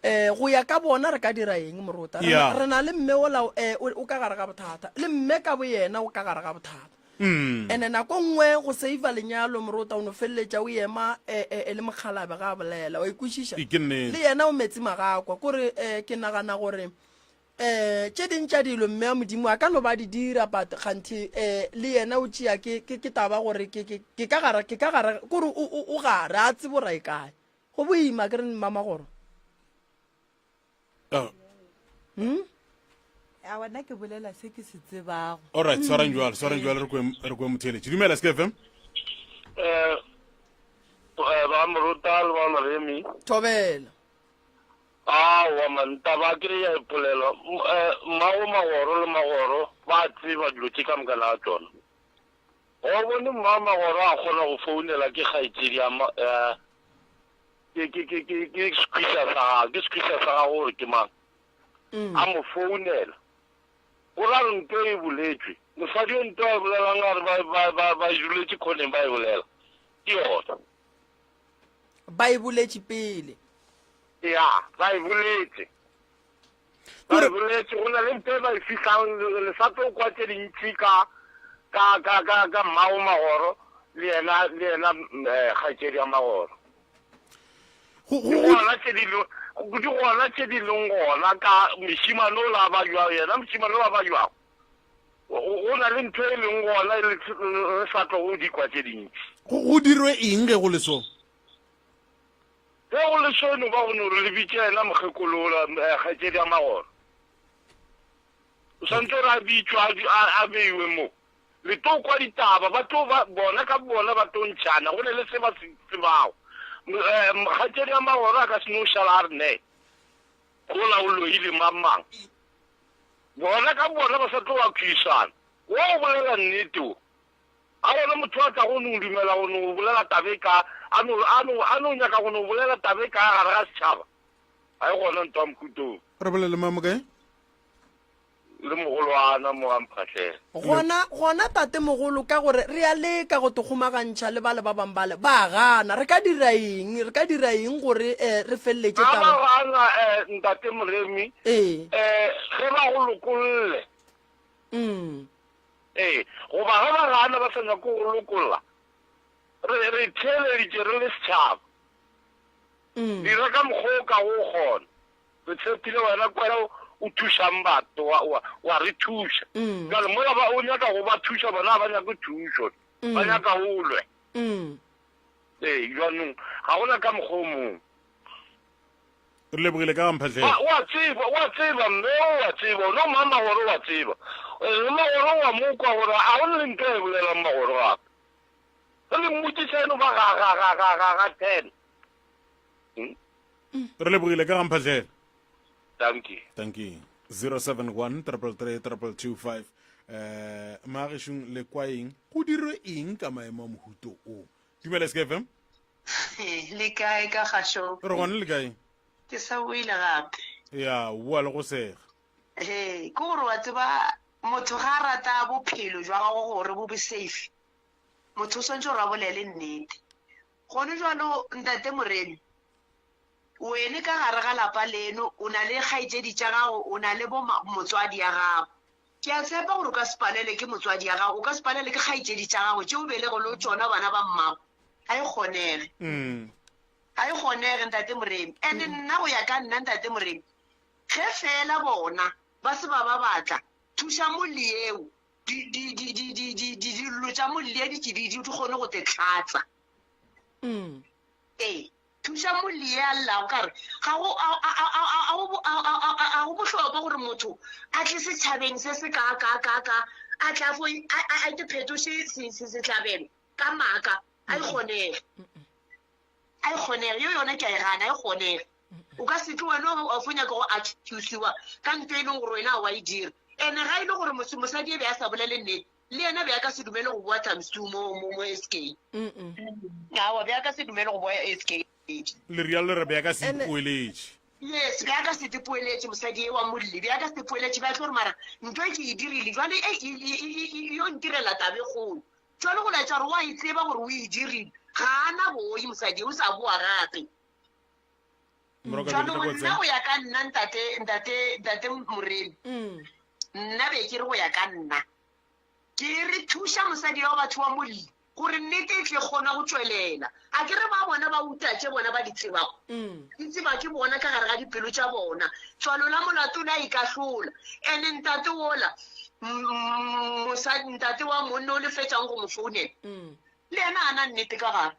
go ya ka bona re ka dira eng Moruta re na le mme ola o ka gare ga bothata le mme ka bo yena o ka gare ga bothata ene nako nngwe go seiva lenyalo Moruta o no feleletša o ema le mokgalabe ga bolela o ikwešiša le yena o metsi magakwa kore ke nagana gore tše dintša dilo mme a modimo a ka no ba di dira but kganthi le yena o tšea ke taba gore ke ka gare kore o gare a tsebora e kae go boima ke re Mamagoro a wena ke bolela se ke se tsebago all right swarang jwale re kwe motheletše dumela SKFM ba Moruta le ba Maremi thobela wa mantaba ke ya ipolelo magoro le magoro ba tseba dilo tše ka moka na tsona o bone magoro a kgona go founela ke kgaetšedi ke squeezer sa gago gore ke mang a mo founela o ra re nto e boletswe mosadi o nto a bolelang gore ba juletše khoneng ba e bolela ke yona ba e boletše pele ya ba e boletse go na le mpe ba e fitlhang lesape o kwa tse dintši ka mmao magoro le yena kgaetšedi ya magoro di gona tše di leng gona ka mošimane o la ba jwao yena mošimane o la ba jwao go na le ntho e leng gona le sa tlo go dikwa tše dintši go dirwe eng ge go le so ge go le sono ba gone gore le bitše ena mokgekolola kgaetšedi ya magoro o santse re a bitšwa a beiwe mo le to kwa ditaba bona ka bona ba to ntšhana go ne le se ba se tsebago mokgatedi ya magoro a ka seno šala a re ne go la o loile mamang bona ka bona ba sa tlo wa khuisana wo o bolela nnete o a bona motho a tla go no dumela go no bolela tabe ka a no nyaka go no bolela tabe ka gare ga setšhaba a e gona ntwa mokutong re bolele mamo kae le mogolwana mo amphatlhela gona tate mogolo ka gore re a leka go togomagantšha le bale ba bangwe bale ba gana re ka dira eng gore re feleletse gana ntate moremi ge ba go lokolle goba ge ba gana ba sa nyako go lokolla re theeleditše re le setšhaba dira ka mokgwa o ka go kgona re tshepile wena kwela o thušang batho wa re thuša jale mola o nyaka go ba thuša bona ba nyako thušo ba nyaka o lwe jaanong ga gona ka mokgwa o mongwe re lebogile ka gamphatlhela wa tseba mme wa tseba no mama gore wa tseba le magoro wa mokwa gore a o le nka e bolelang magoro gape re le mmotsiseno ba ga 10 re lebogile ka gamphatlhela thank you 071 333 maagešong le kwaeng go dirwe eng ka maemo a mohuto o dumela SKFM le kae ka gašo re gone le kae ke sa buile gape ya bua le go sega ke gore wa tseba motho ga a rata bophelo jwa gago gore bo be safe motho o swantse gore a bolele nnete gone jalo ntate moremi wene ka gare ga lapa leno o na le kgaitsedi tša gago o na le bo motswadi ya gago ke a tshepa gore o ka se palele ke motswadi ya gago o ka se palele ke kgaitsedi tša gago tšeo belego le tšona bana ba mmago ga e kgonege ga e kgonege ntate moremi and nna go ya ka nna ntate moremi ge fela bona ba se ba batla thuša molli eo dilo tša molli e ditšididi di kgone go te tlatsa thuša molli e allago kare ga go bohlokwa gore motho a tle setšhabeng se se ka a tlafo a itephetoše setlhabelo ka maaka a ikgonege yo yona ke a e gana a ikgonege o ka se tlo wena o fo nyaka go accuswa ka nto e leng gore wena wa e dira ande ga e le gore mosadi e be a sa bolele nnete le yena be a ka se dumele go boa times 2 mo SK awa be a ka se dumele go boa SK le rialo re be a ka se ipoeletše yes be a ka se tepoeletše mosadi e wa molli be a ka se tepoeletše ba tlo gore mara ntho e ke e dirile jwale yo ntirela tabe kgolo jwale go laetša gore wa e tseba gore o e dirile ga ana boi mosadi o sa boa gape jaanong nna go ya ka nna ntate moremi nna be ke re go ya ka nna ke re thuša mosadi wa batho wa molli gore nnete e tle kgona go tswelela a ke re ba bona ba utatše bona ba ditsebago ditseba ke bona ka gare ga dipelo tša bona tswalo la molato la e ka hlola and-e ntate wola ntate wa monna o le fetšang go mo founela le ena a na nnete ka gare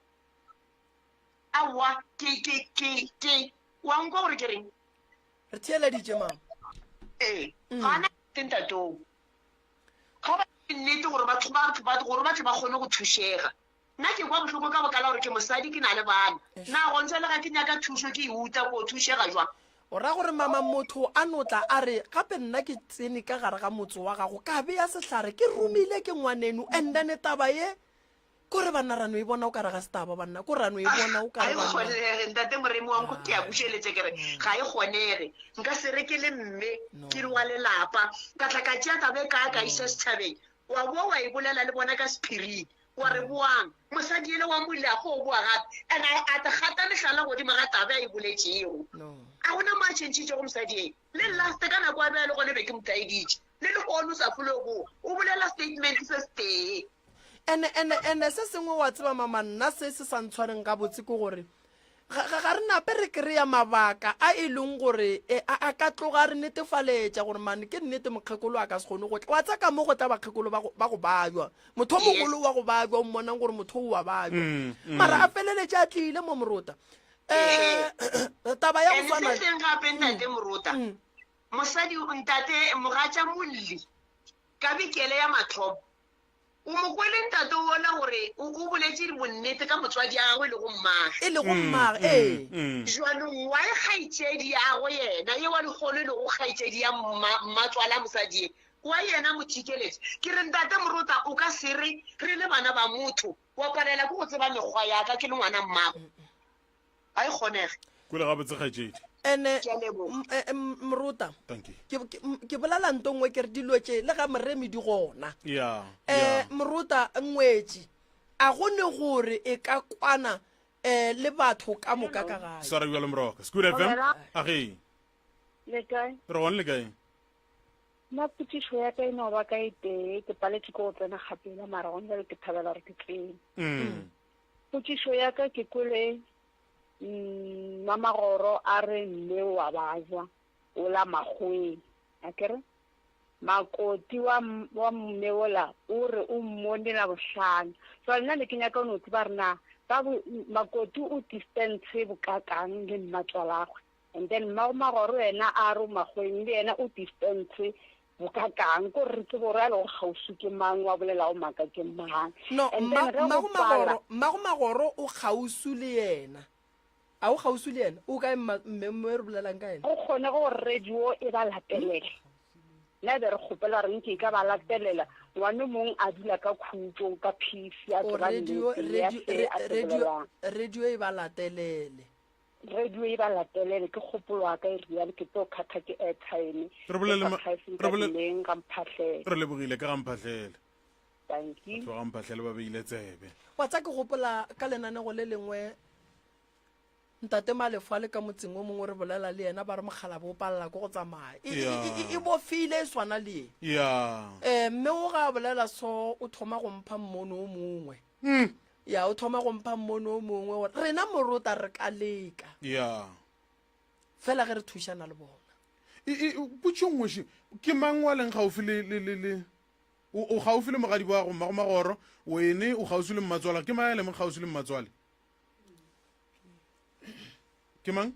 aowa ke wa nkwa gore ke reng re theeleditše mama ga ana tentatoo ga ba nnete gore batho ba kgone go thušega nna ke kwa bohloko ka bokala gore ke mosadi ke na le bana na gontse le ga ke nyaka thušo ke e uta ko thušega jwang o ra gore mama motho a notla a re gape nna ke tsene ka gare ga motse wa gago ka be ya sehlare ke romile ke ngwaneno and then taba ye kore banna rano e bona o ka re ga setaba banna ko rano e bona o ka re banna ntate moremi wanko ke a bušeletse kere ga e kgonege nka se re ke le mme ke re wa lelapa ka tla ka tšea tabe ka iša setšhabeng wa boa wa e bolela le bona ka sephiring wa re boang mosadi ele wa moile a go boa gape and a te gata letlhala godimo ga tabe a e boletšego a gona mo a tšhentšhitše go mosadi e le last ka nako a bea le gone be ke motaeditše le le gone o sa fole boa o bolela statement se se tee ene se sengwe wa tseba mama nna se se sa ntshwareng ka botse ke gore ga re nape re kry-a mabaka a e leng gore a ka tloga re netefaletša gore mane ke nnete mokgekolo a ka se kgone go tla wa tsaka mo go tla bakgekolo ba go bajwa motho o mogolo wa go bajwa o mmonang gore motho o wa bajwa mara a feleletše a tlile mo morota taba ya go tshwana se gape ntate morota mosadi ntate mogatša molli ka bikele ya mathopo o mo kwele ntate o bona gore o boletse bonnete ka motswadi ya gagwe le go mmaga e le go mmaga jwanong wa e kgaitsedi ya go yena ye wa lekgolo le go kgaitsedi ya mmatswala mosadi wa yena mothikeletše ke re ntate Moruta o ka se re le bana ba motho wa palela ke go tseba mekgwa yaka ke le ngwana mmago a e kgonege kule gabe tse kgaitsedi ene Moruta ke bolela nto nngwe ke re dilo tše le ga moremi di gona Moruta ngwetši a gone gore e ka kwana le batho ka moka ka gae sara bjalo Moroka Scoot FM age le kae re gone le kae nna putišo ya ka e no ba ka ite ke paletse ko go tsena gapela mara go nna ke thabela re ke tsene putišo ya ka ke kwele Mamagoro a re mme wa bajwa o la magweng a kere makoti wa mme ola o re o mmone la bohlano so nna le ke nyaka no tse ba rena ba makoti o distance bokakang le mmatswalagwe and then Mamagoro ena a re magweng le ena o distance bokakang ko re tse bore le go gausu ke mang wa bolela o maka ke mang no Magoro o gausu le yena a o gausu le yena o ka mme re bolelang ka yena o kgone go radio e ba latelela la be re kgopela re nke ka ba latelela ngwane mong a dula ka khutso ka phisi a tsaba radio e ba latelele ke kgopolo wa ka e real ke to khatha ke airtime re lebogile ka gamphatlhele thank you ba gamphatlhele ba beile tsebe wa tsa ke gopola ka lenanego le lengwe ntate Malefo le ka motseng o mongwe re bolela le yena ba re mogala bo palela go tsamaya e bofile swana le mme o ga bolela so o thoma go mpha mmono o mongwe o thoma go mpha mmono o mongwe rena Moruta re ka leka fela ge re thušana le bona potšongweše ke mang wa leng gaufi le o gaufi le mogadi wa go Magoro wene o gaufi le mmatswala ke mang le mo gaufi le mmatswale ke mang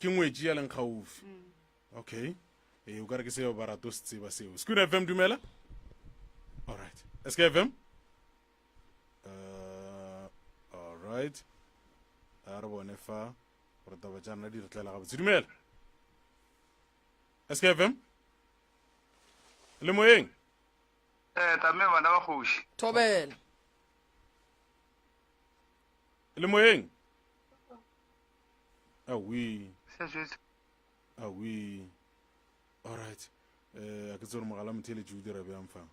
ke ngwetši ya leng gaufi okay o ka re ke seo ba rato se tseba seo Scoot FM dumela alright SKFM alright a re bone fa gore taba tša nna di re tlela gabotse dumela SKFM le moyeng tame bana ba kgoši thobela le moyeng awi alright a ke tsore mogala motheletše o dira bjang fa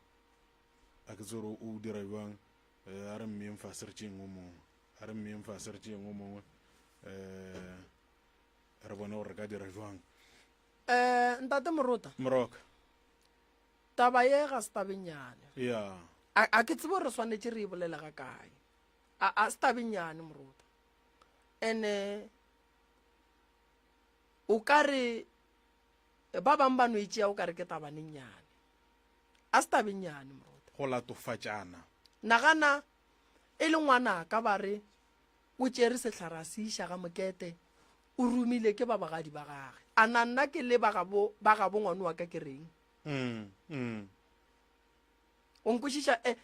a ke tsore o dira bjang a re mmeng fa searcheng o mongwe re bone gore re ka dira jwang ntate Moroka taba ye ga se tabenyane a ke tsebo re swanetše re e bolela ga kae a se tabenyane Moruta ene o ka re ba bang ba no itšea o ka re ke tabanenyane a se tabenyane Moruta go latofatšana nagana e le ngwana ka ba re o tšere setlhara se iša ga mokete o rumile ke ba bagadi ba gage a na nna ke le ba gabo ngwane wa ka ke reng o nkwešiša e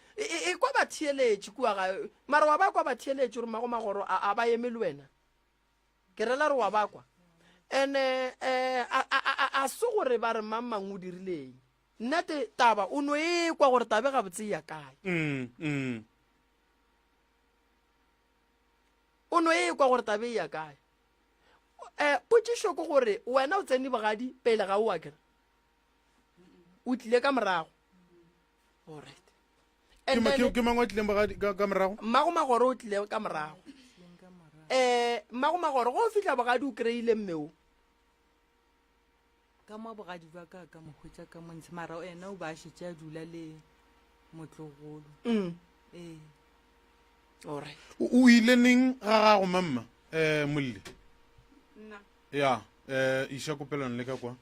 kwa ba thieletše kua gae mara wa ba kwa ba thieletše gore Magoro a ba eme le wena ke rela re wa ba kwa ene a se gore ba re mang o dirileng nnete taba o no e kwa gore tabe ga botse ya kae o no e kwa gore tabe ya kae potšišo ke gore wena o tsene bogadi pele ga o akere o tlile ka morago alright ke mang wa tlileng ka morago Magoro o tlile ka morago Magoro go fihla bogadi o kry-ile mmeo ka mo bogadi ba ka ka mohwetša ka montshe mara ena o ba šetše a dula le motlogolo alright o ile neng ga gago mamma molle iša kopelano le ka kwa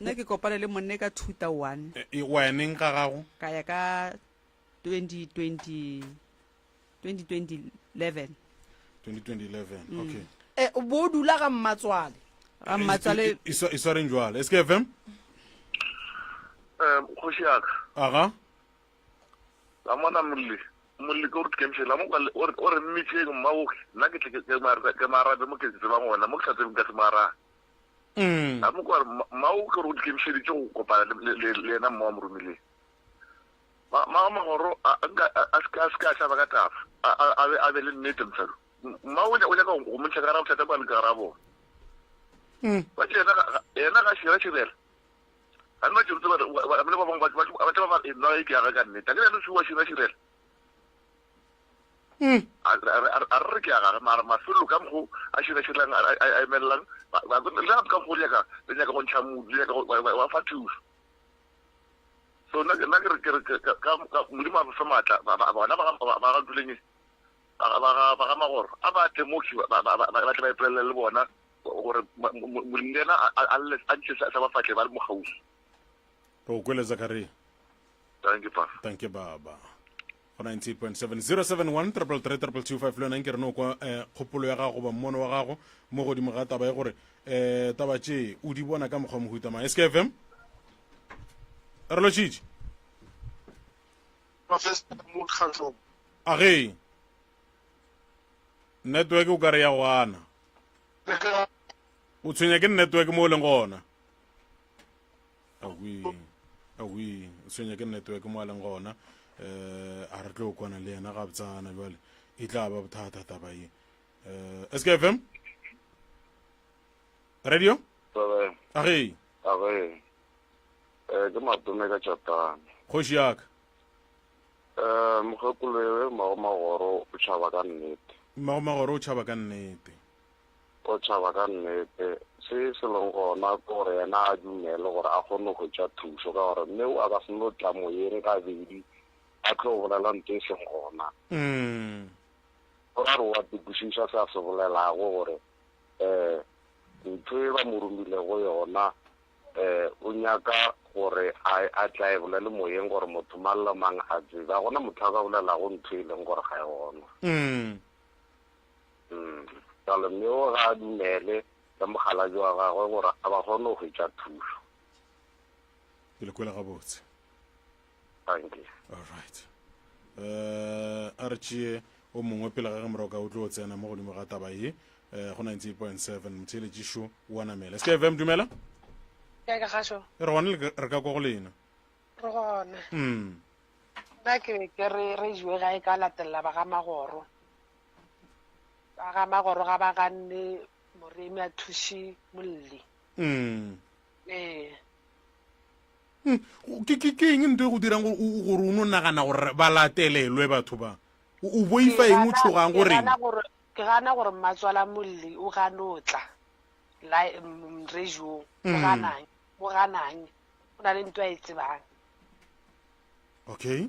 nna ke kopane le monne ka 2001 wa neng ga gago ka ya ka 2011 okay bo dula ga mmatswale e swareng jwale SKFM kgoši yaka aga la mona molli ko re kemšela mo o re mmitšeng mmaoge nna ke marabe mo ke tsebang ona mo ke sa tsebeng ka se marabe a mo kwa mmaoge re o dikemšeditše go kopana le ena mma wa moromileng magoro a se ka šaba ka tafa a be le nnete mosado mma o nyaka go montšha karabo thata ba le karabona ba ena ga šira-širela a nna tšero tseba ba bangwe ba tseba ba nna e ke yaga ka nnete a ke nano sewa šira-širela a re ke yaga mara mafelo ka mokgo a šira-širelang a emelelang le gape ka mokgo le nyaka go ntšha modu le nyaka wa fa thuso so nna ke re modimo a bofe maatla bona ba ga duleng ba ga magoro a ba temoki ba tle ba ipolelele le bona gore moleng le ena a ntse sa ba fatle ba le mo gaufi go kwele Zakaria thank you baba 98.7 071 333 le nna ke re no kwa kgopolo ya gago ba mmono wa gago mo godimo ga taba e gore taba tše o di bona ka mokgwa mohuta mang SKFM re lo tšitše age network o ka re ya go ana o tshwenya ke network mo o leng gona awi o tshwenya ke network mo a leng gona a re tlo kwana le yena ga botsana jwale e tla ba bothata taba e SKFM radio age ke matome ka Chatana kgoši yaka mogekolo magoro o tšhaba ka nnete magoro o tšhaba ka nnete se se leng gona ke gore yena a dumele gore a kgone go tša thuso ka gore mme a ka se no tla moyeng ka bedi a tlo bolela nto e seng gona go ra re wa tikosiša se a se bolelago gore ntho e ba mo romilego yona o nyaka gore a tla e bolele moyeng gore motho mang le mang a tseba gona motho a ka bolelago ntho e leng gore ga e gona jalo mme o ga a dumele ka mogala jwa gagwe gore a ba kgone go hwetša thuso ke le kwela gabotse thank you all right a re tšee o mongwe pele ga ge morago ka o tlo o tsena mo godimo ga taba ye go 98.7 motheletši šo o anamela SKFM dumela ka gašo re gone re ka kwa go lena re gona nna ke re jwe ga e ka latelela ba ga magoro ga ba ganne moremi a thuši molli ke eng nto e go dirang gore o no nagana gore ba latelelwe batho ba o boifa eng o tshogang goreng ke gana gore mmatswala molli o ganotla radio o ganang o na le ntho a e tsebang okay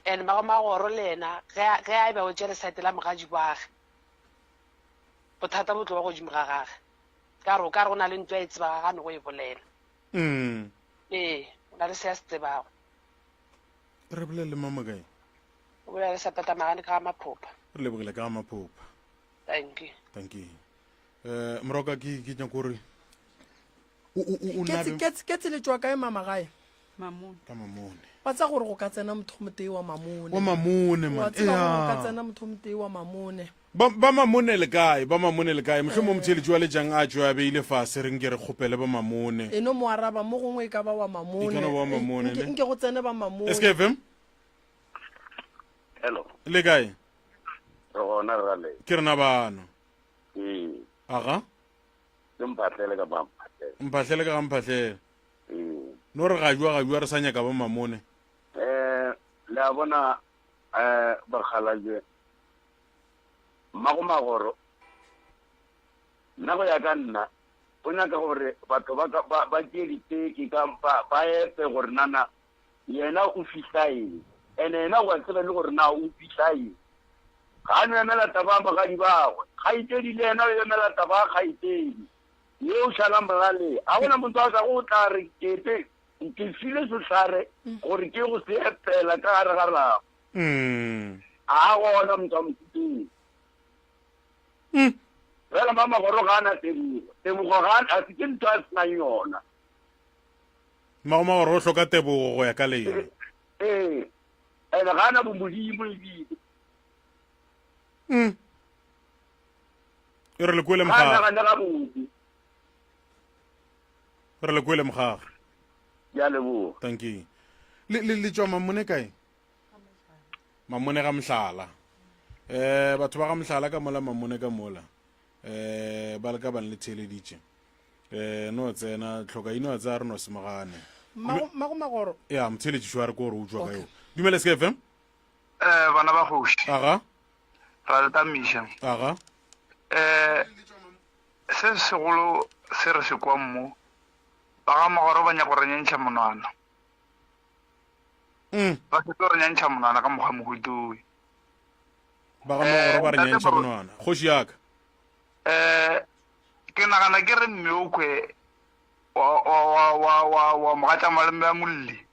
and magoro le ena ge a be o tšere site la mogadi boage bothata bo tlo ba godimo ga gage ka re go na le ntho a e tsebaga gane go e bolela o na le se ya se tsebago re bolele mama kae o bolela sa tatamagane ka ga maphopha re lebogile ka ga maphopha thank you moroka ke nyaka gore ke tseletšwa kae mama gae ka mamone wa tsa gore go ka tsena motho motei wa mamone man go ka tsena motho motei wa mamone ba mamone le kae motlho mo motheletši wa lejang a tšo a beile fase reng ke re kgopele ba mamone eno mo araba mo gongwe e ka ba wa mamone nke go tsene ba mamone SKFM hello le kae gona rale ke rena bana aga ke mphatlele ka mphatlele no re ga jwa re sa nyaka ba mamone le a bona bakgalaje magoro nna go ya ka nna o nyaka gore batho ba tšee diteki ba epe gore nana yena o fihla eng and yena go a tsebe le gore na o fihla eng ga a no emela taba magadi bagwe kgaitedi le yena o emela taba kgaitedi ye o šalang bolale a gona motho a sa go tla re kepe ke file sehlare gore ke go se epela ka gare ga rago a gona motho a mothuteng fela mamagoro ga ana temogo ga a se ke ntho a senang yona magoma gore o hloka tebogo go ya ka lena ene ga na bomodimo ebile e re le kwele mogage ya leboga thank you le tswa mamone kae mamone ga mohlala batho ba ga mohlala ka mola mamone ka mola ba le ka bane le theleditše no tsena tlhokaino a tsa re no semagane magoro ya motheletšišo a re ko gore o tswa ka yo dumele sk fm bana ba kgoši aga ra le tamiša aga se segolo se re se kwa mmo ba ga magoro ba nyako re nyentšha monwana ba se tlo re nyentšha monwana ka mokgwa mohutoi ba ga magoro ba re nyentšha monwana kgoši yaka ke nagana ke re mmeokwe wa mogatša maleme ya molli